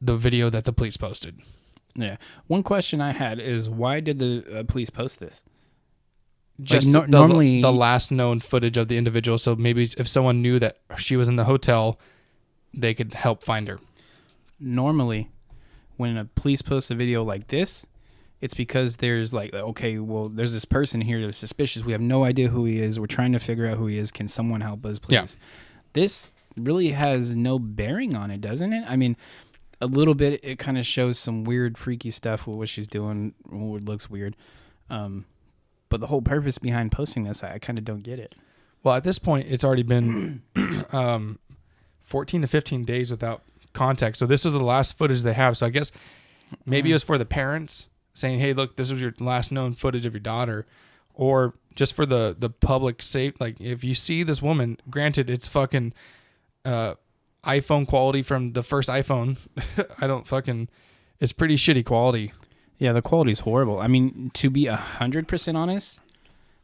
the video that the police posted. Yeah. One question I had is why did the police post this? Just like normally the last known footage of the individual. So maybe if someone knew that she was in the hotel, they could help find her. Normally, when a police posts a video like this, it's because there's like, okay, well, there's this person here that's suspicious. We have no idea who he is. We're trying to figure out who he is. Can someone help us, please? Yeah. This really has no bearing on it, doesn't it? I mean, a little bit, it kind of shows some weird, freaky stuff with what she's doing. It looks weird. But the whole purpose behind posting this, I kind of don't get it. Well, at this point, it's already been 14 to 15 days without contact. So this is the last footage they have. So I guess maybe it was for the parents saying, hey, look, this was your last known footage of your daughter, or just for the public safe. Like, if you see this woman, granted, it's fucking iPhone quality from the first iPhone. It's pretty shitty quality. Yeah, the quality's horrible. I mean, to be 100% honest,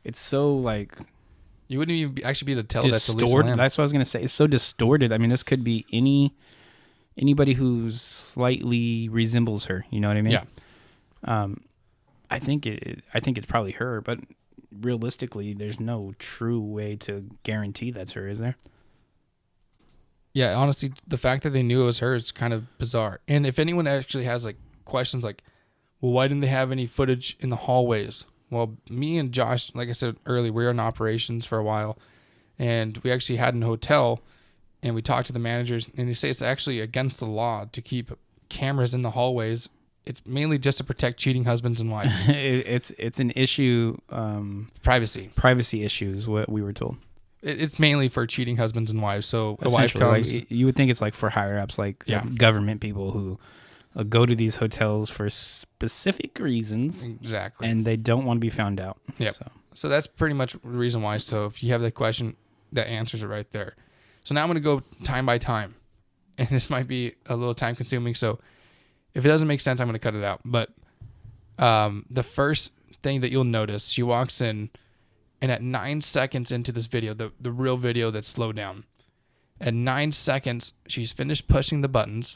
it's so like you wouldn't even actually be able to tell that's Elisa distorted. Lam. That's what I was gonna say. It's so distorted. I mean, this could be anybody who slightly resembles her. You know what I mean? Yeah. I think it's probably her, but realistically, there's no true way to guarantee that's her, is there? Yeah, honestly, the fact that they knew it was her is kind of bizarre. And if anyone actually has like questions like, well, why didn't they have any footage in the hallways? Well, me and Josh, like I said earlier, we were in operations for a while, and we actually had a hotel, and we talked to the managers, and they say it's actually against the law to keep cameras in the hallways. It's mainly just to protect cheating husbands and wives. It's an issue. Privacy issues. What we were told. It's mainly for cheating husbands and wives. So a wife comes. Like, you would think it's like for higher ups, like government people who go to these hotels for specific reasons. Exactly. And they don't want to be found out. Yeah. So that's pretty much the reason why. So if you have that question, that answers it right there. So now I'm going to go time by time. And this might be a little time consuming. So if it doesn't make sense, I'm going to cut it out. But the first thing that you'll notice, she walks in, and at 9 seconds into this video, the real video that's slowed down, at 9 seconds, she's finished pushing the buttons,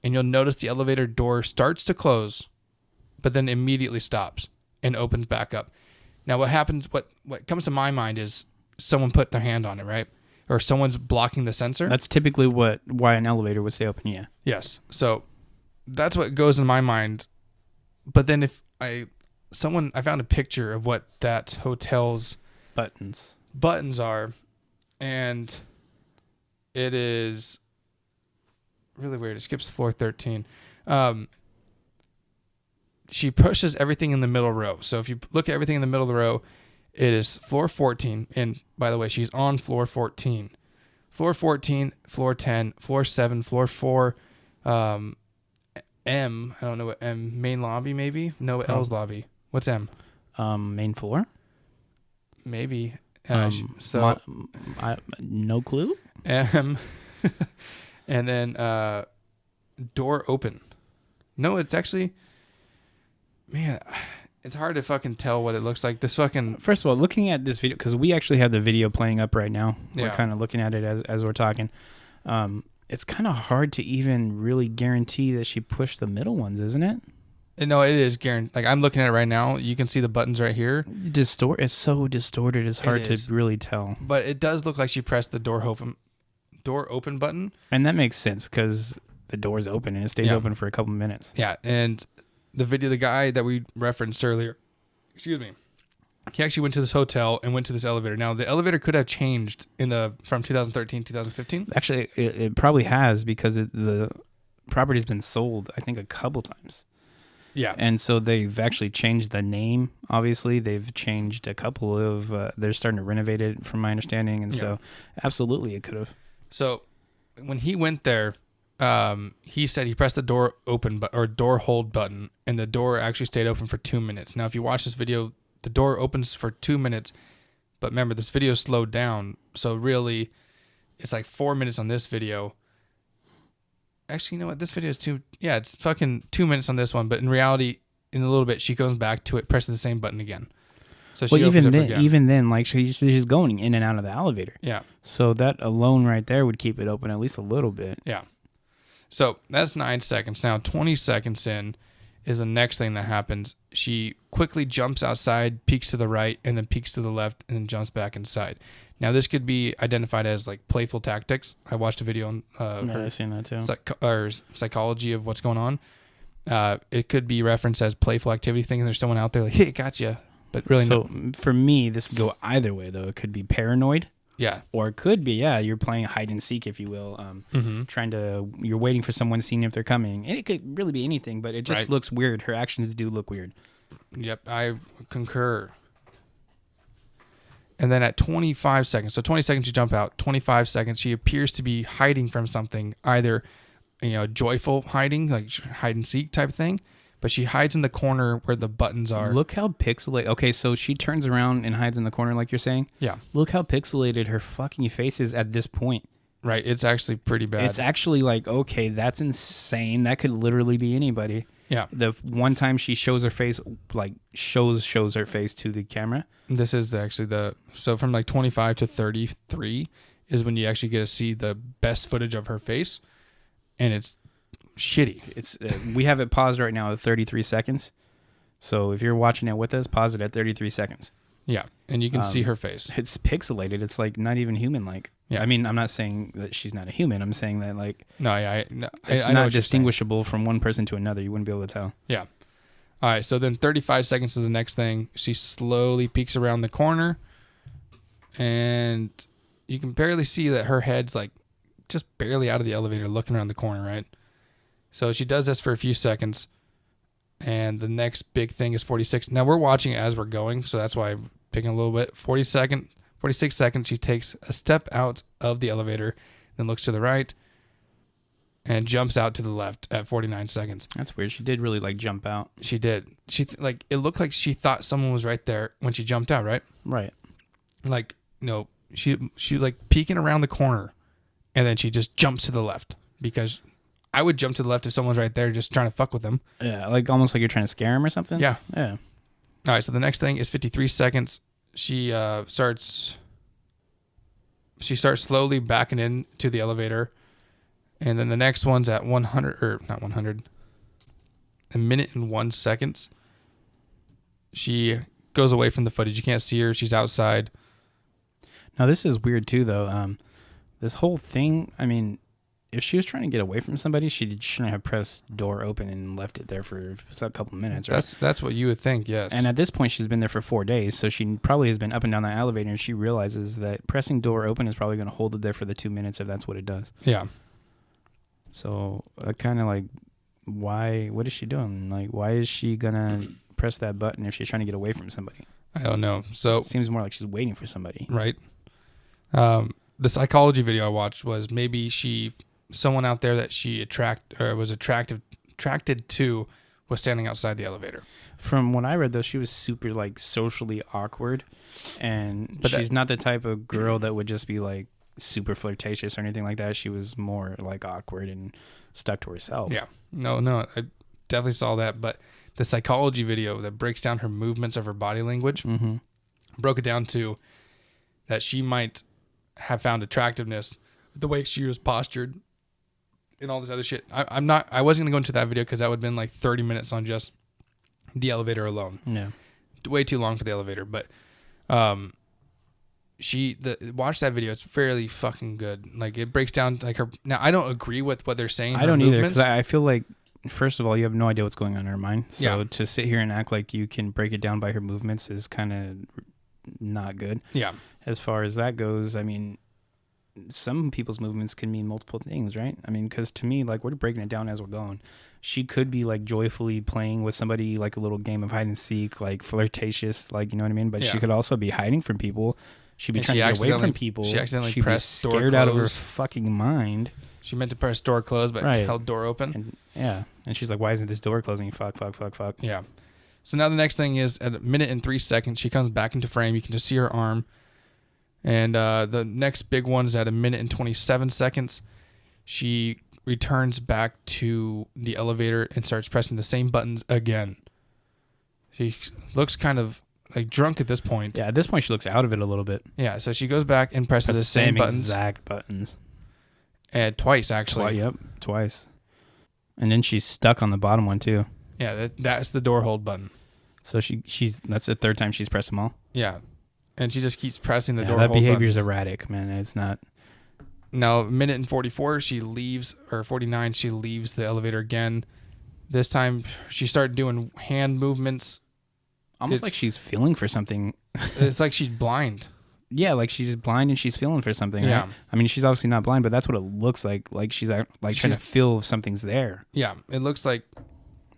and you'll notice the elevator door starts to close, but then immediately stops and opens back up. Now, what happens, what comes to my mind is someone put their hand on it, right? Or someone's blocking the sensor. That's typically why an elevator would stay open, yeah. Yes. So that's what goes in my mind. But then if I found a picture of what that hotel's buttons are, and it is really weird. It skips floor 13. She pushes everything in the middle row. So if you look at everything in the middle of the row, it is floor 14. And by the way, she's on floor 14. Floor 14, floor 10, floor 7, floor 4, M. I don't know what M, main lobby maybe? No, L's lobby. What's M? Main floor? Maybe. No clue. M. And then door open. No, it's actually, man, it's hard to fucking tell what it looks like. This fucking. First of all, looking at this video, because we actually have the video playing up right now. Yeah. We're kind of looking at it as we're talking. It's kind of hard to even really guarantee that she pushed the middle ones, isn't it? No, it is guaranteed. Like, I'm looking at it right now. You can see the buttons right here. It's so distorted. It's hard to really tell. But it does look like she pressed the door open button. And that makes sense because the door's open and it stays open for a couple minutes. Yeah, and the guy that we referenced earlier, excuse me, he actually went to this hotel and went to this elevator. Now, the elevator could have changed from 2013, 2015. Actually, it probably has because the property's been sold, I think, a couple times. Yeah. And so they've actually changed the name, obviously. They've changed a couple of, they're starting to renovate it from my understanding. And so absolutely it could have. So when he went there, he said he pressed the door open or door hold button, and the door actually stayed open for 2 minutes. Now, if you watch this video, the door opens for 2 minutes, but remember, this video slowed down. So really, it's like 4 minutes on this video. Actually, you know what? This video is it's fucking 2 minutes on this one, but in reality, in a little bit, she goes back to it, presses the same button again. So she even then, like she's going in and out of the elevator. Yeah. So that alone right there would keep it open at least a little bit. Yeah. So that's 9 seconds. Now, 20 seconds in is the next thing that happens. She quickly jumps outside, peeks to the right, and then peeks to the left, and then jumps back inside. Now, this could be identified as like playful tactics. I watched a video on I've seen that too. Psychology of what's going on. It could be referenced as playful activity, thinking there's someone out there like, hey, gotcha. But really, so for me, this could go either way, though. It could be paranoid. Yeah. Or it could be, you're playing hide and seek, if you will. You're waiting for someone, seeing if they're coming. And it could really be anything, but it just looks weird. Her actions do look weird. Yep, I concur. And then at 25 seconds, so 20 seconds you jump out, 25 seconds, she appears to be hiding from something, either, joyful hiding, like hide and seek type thing. but she hides in the corner where the buttons are. Look how pixelated. Okay, so she turns around and hides in the corner like you're saying. Yeah. Look how pixelated her fucking face is at this point. Right. It's actually pretty bad. It's actually like, okay, that's insane. That could literally be anybody. Yeah. The one time she shows her face, like shows her face to the camera. This is actually so from like 25 to 33 is when you actually get to see the best footage of her face, and it's shitty. It's we have it paused right now at 33 seconds. So if you're watching it with us, pause it at 33 seconds. Yeah, and you can see her face. It's pixelated. It's like not even human-like. Yeah. I mean, I'm not saying that she's not a human. I'm saying that like it's I know not what distinguishable from one person to another. You wouldn't be able to tell. Yeah. All right, so then 35 seconds to the next thing. She slowly peeks around the corner, and you can barely see that her head's like just barely out of the elevator looking around the corner, right? So she does this for a few seconds, and the next big thing is 46. Now we're watching it as we're going, so that's why I'm picking a little bit. 46 seconds, she takes a step out of the elevator, then looks to the right, and jumps out to the left at 49 seconds. That's weird. She did really like jump out. She did. It looked like she thought someone was right there when she jumped out, right? Right. Like, no, she like peeking around the corner, and then she just jumps to the left, because I would jump to the left if someone's right there just trying to fuck with them. Yeah, like almost like you're trying to scare him or something. Yeah. Yeah. All right, so the next thing is 53 seconds. She starts slowly backing into the elevator. And then the next one's at 100, or not 100, a minute and 1 seconds. She goes away from the footage. You can't see her. She's outside. Now, this is weird too, though. This whole thing, I mean, if she was trying to get away from somebody, she shouldn't have pressed door open and left it there for a couple minutes, right? That's what you would think, yes. And at this point, she's been there for 4 days, so she probably has been up and down that elevator, and she realizes that pressing door open is probably going to hold it there for the 2 minutes if that's what it does. Yeah. So kind of like, what is she doing? Like, why is she going to press that button if she's trying to get away from somebody? I don't know. So it seems more like she's waiting for somebody. Right. The psychology video I watched was maybe someone out there that she was attracted to was standing outside the elevator. From what I read, though, she was super like socially awkward, but she's not the type of girl that would just be like super flirtatious or anything like that. She was more like awkward and stuck to herself. Yeah. No, I definitely saw that. But the psychology video that breaks down her movements of her body language broke it down to that she might have found attractiveness the way she was postured and all this other shit. I wasn't going to go into that video because that would have been like 30 minutes on just the elevator alone. Yeah. Way too long for the elevator. But watch that video. It's fairly fucking good. Like, it breaks down like her. Now, I don't agree with what they're saying. I don't either, because I feel like, first of all, you have no idea what's going on in her mind. So to sit here and act like you can break it down by her movements is kind of not good. Yeah. As far as that goes, I mean, some people's movements can mean multiple things, right? I mean, because to me, like, we're breaking it down as we're going. She could be like joyfully playing with somebody, like a little game of hide and seek, like flirtatious, like, you know what I mean? But she could also be hiding from people. She'd be trying to get away from people. She accidentally She'd pressed be door scared out of her closed. fucking mind. She meant to press door closed, but held door open. And she's like, why isn't this door closing? Fuck. Yeah. So now the next thing is at 1 minute and 3 seconds, she comes back into frame. You can just see her arm. And the next big one is at 1 minute and 27 seconds. She returns back to the elevator and starts pressing the same buttons again. She looks kind of like drunk at this point. Yeah, at this point she looks out of it a little bit. Yeah, so she goes back and presses the same buttons. Exact buttons. And twice, actually. Twice. And then she's stuck on the bottom one, too. Yeah, that's the door hold button. So that's the third time she's pressed them all? Yeah. And she just keeps pressing the door hold button. That behavior's button. Erratic, man. It's not. Now, 1 minute and 44, she leaves, or 49, she leaves the elevator again. This time, she started doing hand movements. Almost like she's feeling for something. It's like she's blind. Yeah, like she's blind and she's feeling for something. Yeah. Right? I mean, she's obviously not blind, but that's what it looks like. Like she's trying to feel if something's there. Yeah, it looks like.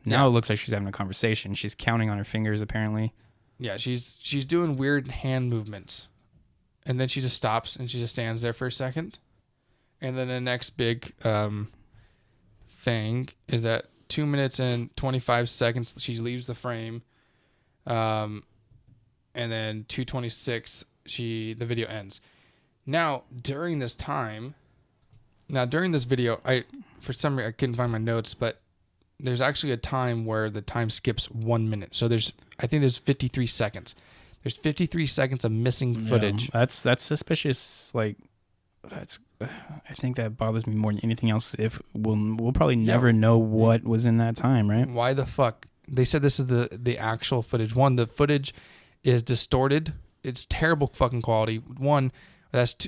Now it looks like she's having a conversation. She's counting on her fingers, apparently. Yeah, she's doing weird hand movements, and then she just stops and she just stands there for a second, and then the next big thing is that 2 minutes and 25 seconds, she leaves the frame. And then 2:26, the video ends. Now, during this video, for some reason, I couldn't find my notes, but there's actually a time where the time skips 1 minute. So I think there's 53 seconds. There's 53 seconds of missing footage. Yeah, that's suspicious. Like, I think that bothers me more than anything else. If we'll probably never know what was in that time, right? Why the fuck? They said this is the actual footage. One, the footage is distorted. It's terrible fucking quality. One, that's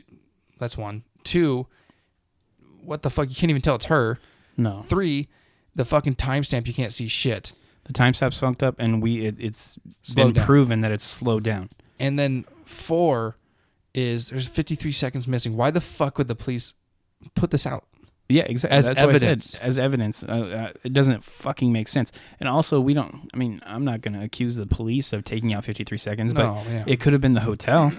one. Two, what the fuck? You can't even tell it's her. No. Three, the fucking timestamp, you can't see shit. The timestamp's funked up, and it's been proven that it's slowed down. And then 4 is there's 53 seconds missing. Why the fuck would the police put this out? Yeah, exactly. As That's evidence. What I said. As evidence. It doesn't fucking make sense. And also, I'm not going to accuse the police of taking out 53 seconds, but it could have been the hotel.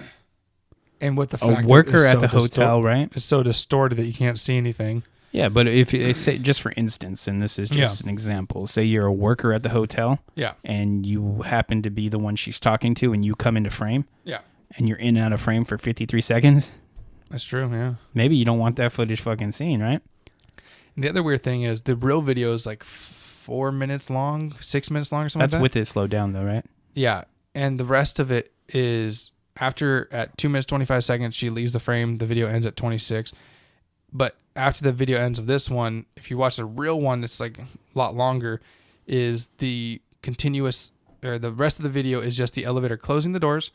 And with the fact a worker at the hotel, right? It's so distorted that you can't see anything. Yeah, but if they say, just for instance, and this is just an example, say you're a worker at the hotel, and you happen to be the one she's talking to, and you come into frame, and you're in and out of frame for 53 seconds. That's true, yeah. Maybe you don't want that footage fucking seen, right? And the other weird thing is the real video is like 4 minutes long, 6 minutes long or something. That's with it slowed down though, right? Yeah, and the rest of it is at 2 minutes 25 seconds she leaves the frame. The video ends at 26. But after the video ends of this one, if you watch the real one, that's like a lot longer. Is the continuous or the rest of the video is just the elevator closing the doors,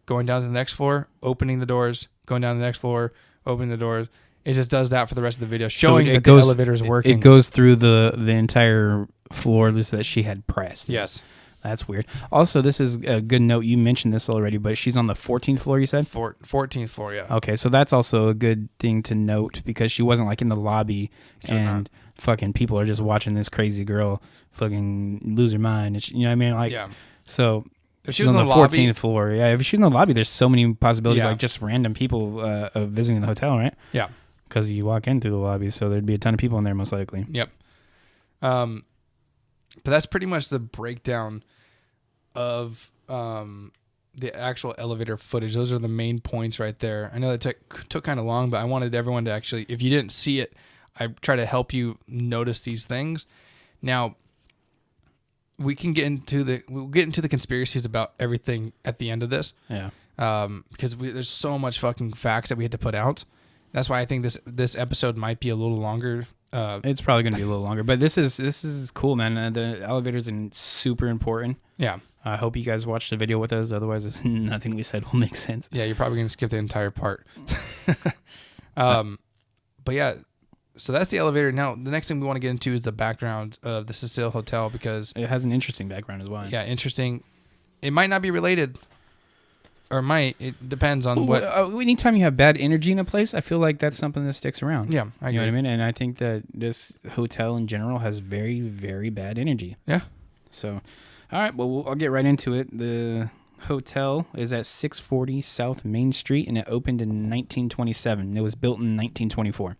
going down to the next floor, opening the doors, going down to the next floor, opening the doors. It just does that for the rest of the video, showing that the elevator is working. It goes through the entire floor that she had pressed. Yes. That's weird. Also, this is a good note. You mentioned this already, but she's on the 14th floor, you said? 14th floor, yeah. Okay, so that's also a good thing to note because she wasn't like in the lobby and fucking people are just watching this crazy girl fucking lose her mind. And you know what I mean? Like, so if she's on the 14th floor, if she's in the lobby, there's so many possibilities, like just random people visiting the hotel, right? Yeah. Because you walk in through the lobby, so there'd be a ton of people in there most likely. Yep. But that's pretty much the breakdown of the actual elevator footage. Those are the main points right there. I know that took kind of long, but I wanted everyone to actually, if you didn't see it, I try to help you notice these things. Now, we'll get into the conspiracies about everything at the end of this. Yeah. Because there's so much fucking facts that we had to put out. That's why I think this episode might be a little longer. It's probably going to be a little longer, but this is cool, man. The elevators are super important. Yeah. I hope you guys watch the video with us. Otherwise, nothing we said will make sense. Yeah, you're probably going to skip the entire part. But yeah, so that's the elevator. Now, the next thing we want to get into is the background of the Cecil Hotel because it has an interesting background as well. Yeah, interesting. It might not be related. Or might. It depends on what. Anytime you have bad energy in a place, I feel like that's something that sticks around. Yeah, I agree. You know what I mean? And I think that this hotel in general has very, very bad energy. Yeah. So, all right. Well, I'll get right into it. The hotel is at 640 South Main Street, and it opened in 1927. It was built in 1924.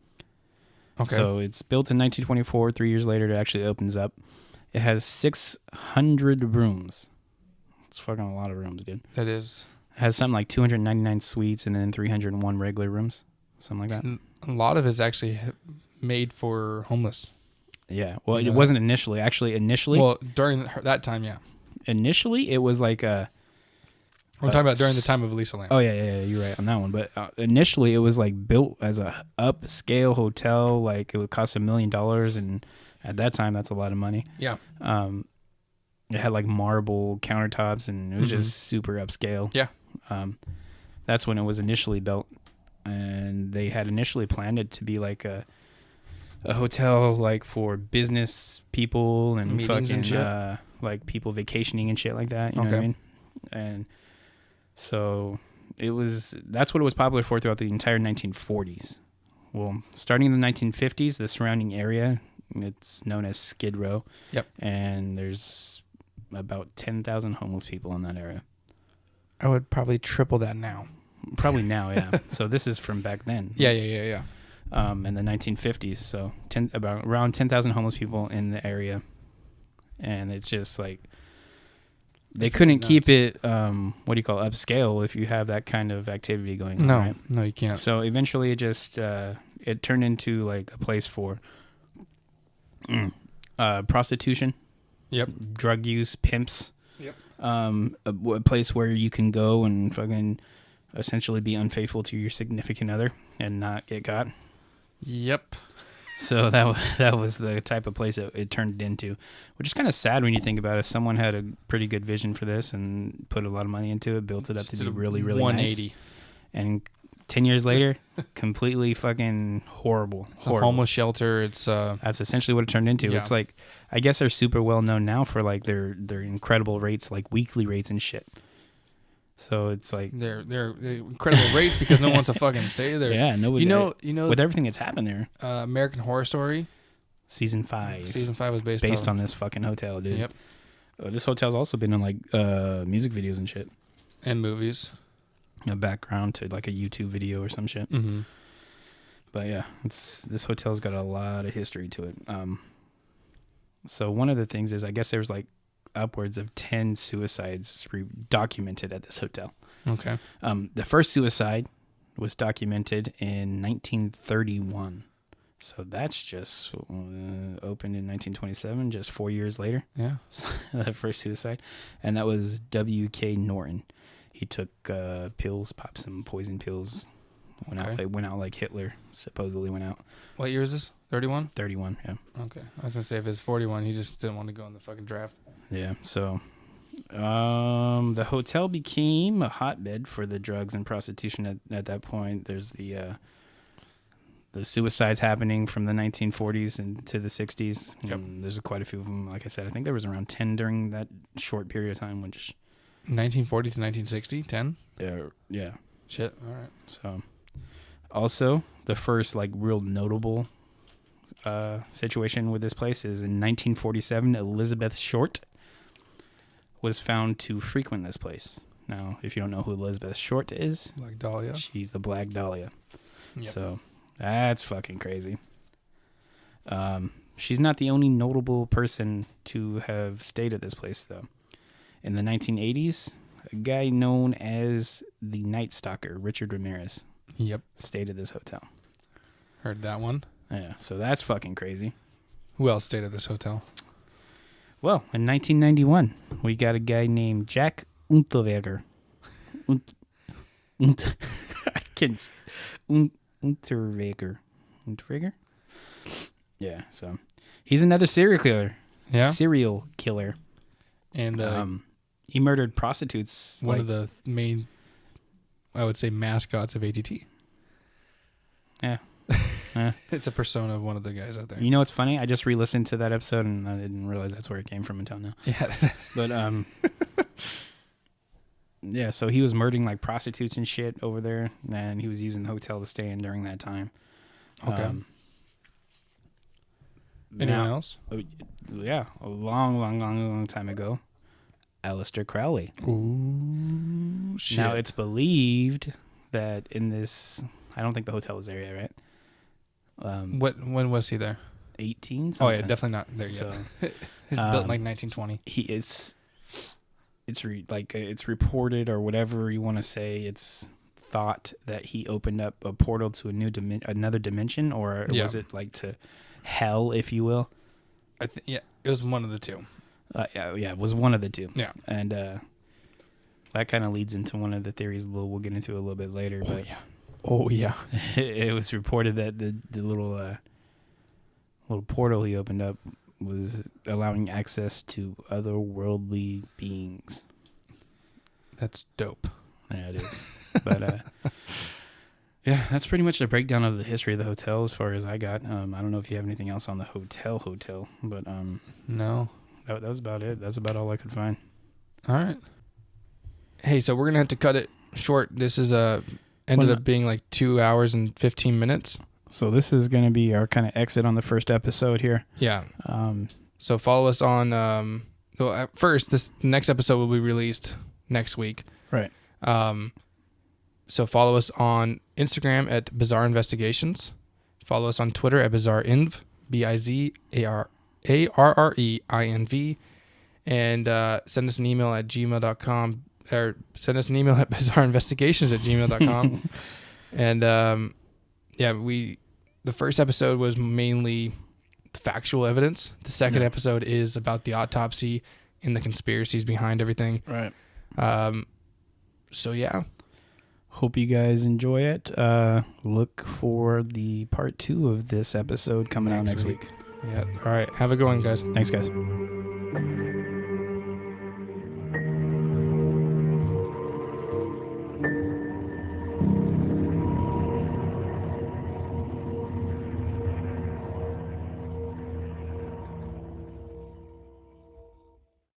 Okay. So it's built in 1924. 3 years later, it actually opens up. It has 600 rooms. It's fucking a lot of rooms, dude. That is. Has something like 299 suites and then 301 regular rooms, something like that. A lot of it's actually made for homeless. Yeah. Well, it wasn't initially. Actually, initially. Well, during that time, yeah. Initially, it was like a. We're talking about during the time of Elisa Lam. Oh yeah, you're right on that one. But initially, it was like built as a upscale hotel. Like it would cost $1 million, and at that time, that's a lot of money. Yeah. It had like marble countertops, and it was just super upscale. Yeah. That's when it was initially built, and they had initially planned it to be like a hotel like for business people and meetings fucking and like people vacationing and shit like that. You know what I mean? And so that's what it was popular for throughout the entire 1940s. Well, starting in the 1950s, the surrounding area, it's known as Skid Row. Yep. And there's about 10,000 homeless people in that area. I would probably triple that now. Probably now, yeah. So this is from back then. Yeah. in the 1950s. So around 10,000 homeless people in the area, and it's just like they couldn't keep it upscale if you have that kind of activity going on. Right? No, you can't. So eventually, it just it turned into like a place for prostitution. Yep. Drug use, pimps. Yep. A place where you can go and fucking essentially be unfaithful to your significant other and not get caught. Yep. So that was the type of place that it turned into, which is kind of sad when you think about it. Someone had a pretty good vision for this and put a lot of money into it, built it up to be really, really 180. Nice. And 10 years later, completely fucking horrible. It's a homeless shelter. It's that's essentially what it turned into. Yeah. It's like, I guess they're super well known now for like their incredible rates, like weekly rates and shit. So it's like they're incredible rates because no one wants to fucking stay there. Yeah, nobody. You know, with everything that's happened there. American Horror Story, season 5. Season 5 was based on this fucking hotel, dude. Yep. This hotel's also been in like music videos and shit, and movies. A background to like a YouTube video or some shit. Mm-hmm. But yeah, this hotel's got a lot of history to it. So one of the things is, I guess there's like upwards of 10 suicides documented at this hotel. Okay. The first suicide was documented in 1931. So that's just opened in 1927, just 4 years later. Yeah. The first suicide. And that was W.K. Norton. He took pills, popped some poison pills, went out like Hitler supposedly went out. What year is this? 31? 31, yeah. Okay. I was going to say if it's 41, he just didn't want to go in the fucking draft. Yeah, so the hotel became a hotbed for the drugs and prostitution at that point. There's the suicides happening from the 1940s into the 60s. Yep. There's quite a few of them. Like I said, I think there was around 10 during that short period of time. 1940 to 1960? 10? Yeah. Shit, all right. So, also, the first, like, real notable situation with this place is in 1947, Elizabeth Short was found to frequent this place. Now, if you don't know who Elizabeth Short is, Black Dahlia. She's the Black Dahlia. Yep. So that's fucking crazy. She's not the only notable person to have stayed at this place, though. In the 1980s, a guy known as the Night Stalker, Richard Ramirez, stayed at this hotel. Heard that one. Yeah, so that's fucking crazy. Who else stayed at this hotel? Well, in 1991, we got a guy named Jack Unterweger. Unterweger? Yeah, so he's another serial killer. Yeah? Serial killer. And he murdered prostitutes. One of the main, I would say, mascots of ATT. Yeah. It's a persona of one of the guys out there. You know what's funny? I just re-listened to that episode and I didn't realize that's where it came from until now. Yeah. But yeah, so he was murdering like prostitutes and shit over there, and he was using the hotel to stay in during that time. Okay. Anyone else? Yeah, a long time ago, Aleister Crowley. Ooh, shit. Now it's believed that in this, I don't think the hotel was there yet, right? When was he there? 18. Oh yeah, definitely not there yet. So, it's built in like 1920. It's reported, or whatever you want to say. It's thought that he opened up a portal to another dimension, or was it like to hell, if you will? It was one of the two. It was one of the two. Yeah, and that kind of leads into one of the theories we'll get into a little bit later. Oh yeah. It was reported that the little portal he opened up was allowing access to otherworldly beings. That's dope. Yeah, it is. But yeah, that's pretty much the breakdown of the history of the hotel as far as I got. I don't know if you have anything else on the hotel, but no. That was about it. That's about all I could find. All right. Hey, so we're gonna have to cut it short. This is ended up being like 2 hours and 15 minutes. So this is going to be our kind of exit on the first episode here. Yeah. So follow us on. First, this next episode will be released next week. Right. So follow us on Instagram at Bizarre Investigations, Follow us on Twitter at BizarreInv, BizarreInv, and send us an email at gmail.com, or send us an email at bizarreinvestigations@gmail.com. And the first episode was mainly factual evidence. The second episode is about the autopsy and the conspiracies behind everything. Right. So yeah. Hope you guys enjoy it. Look for the part 2 of this episode coming out next week. Yeah. All right. Have a good one, guys. Thanks, guys.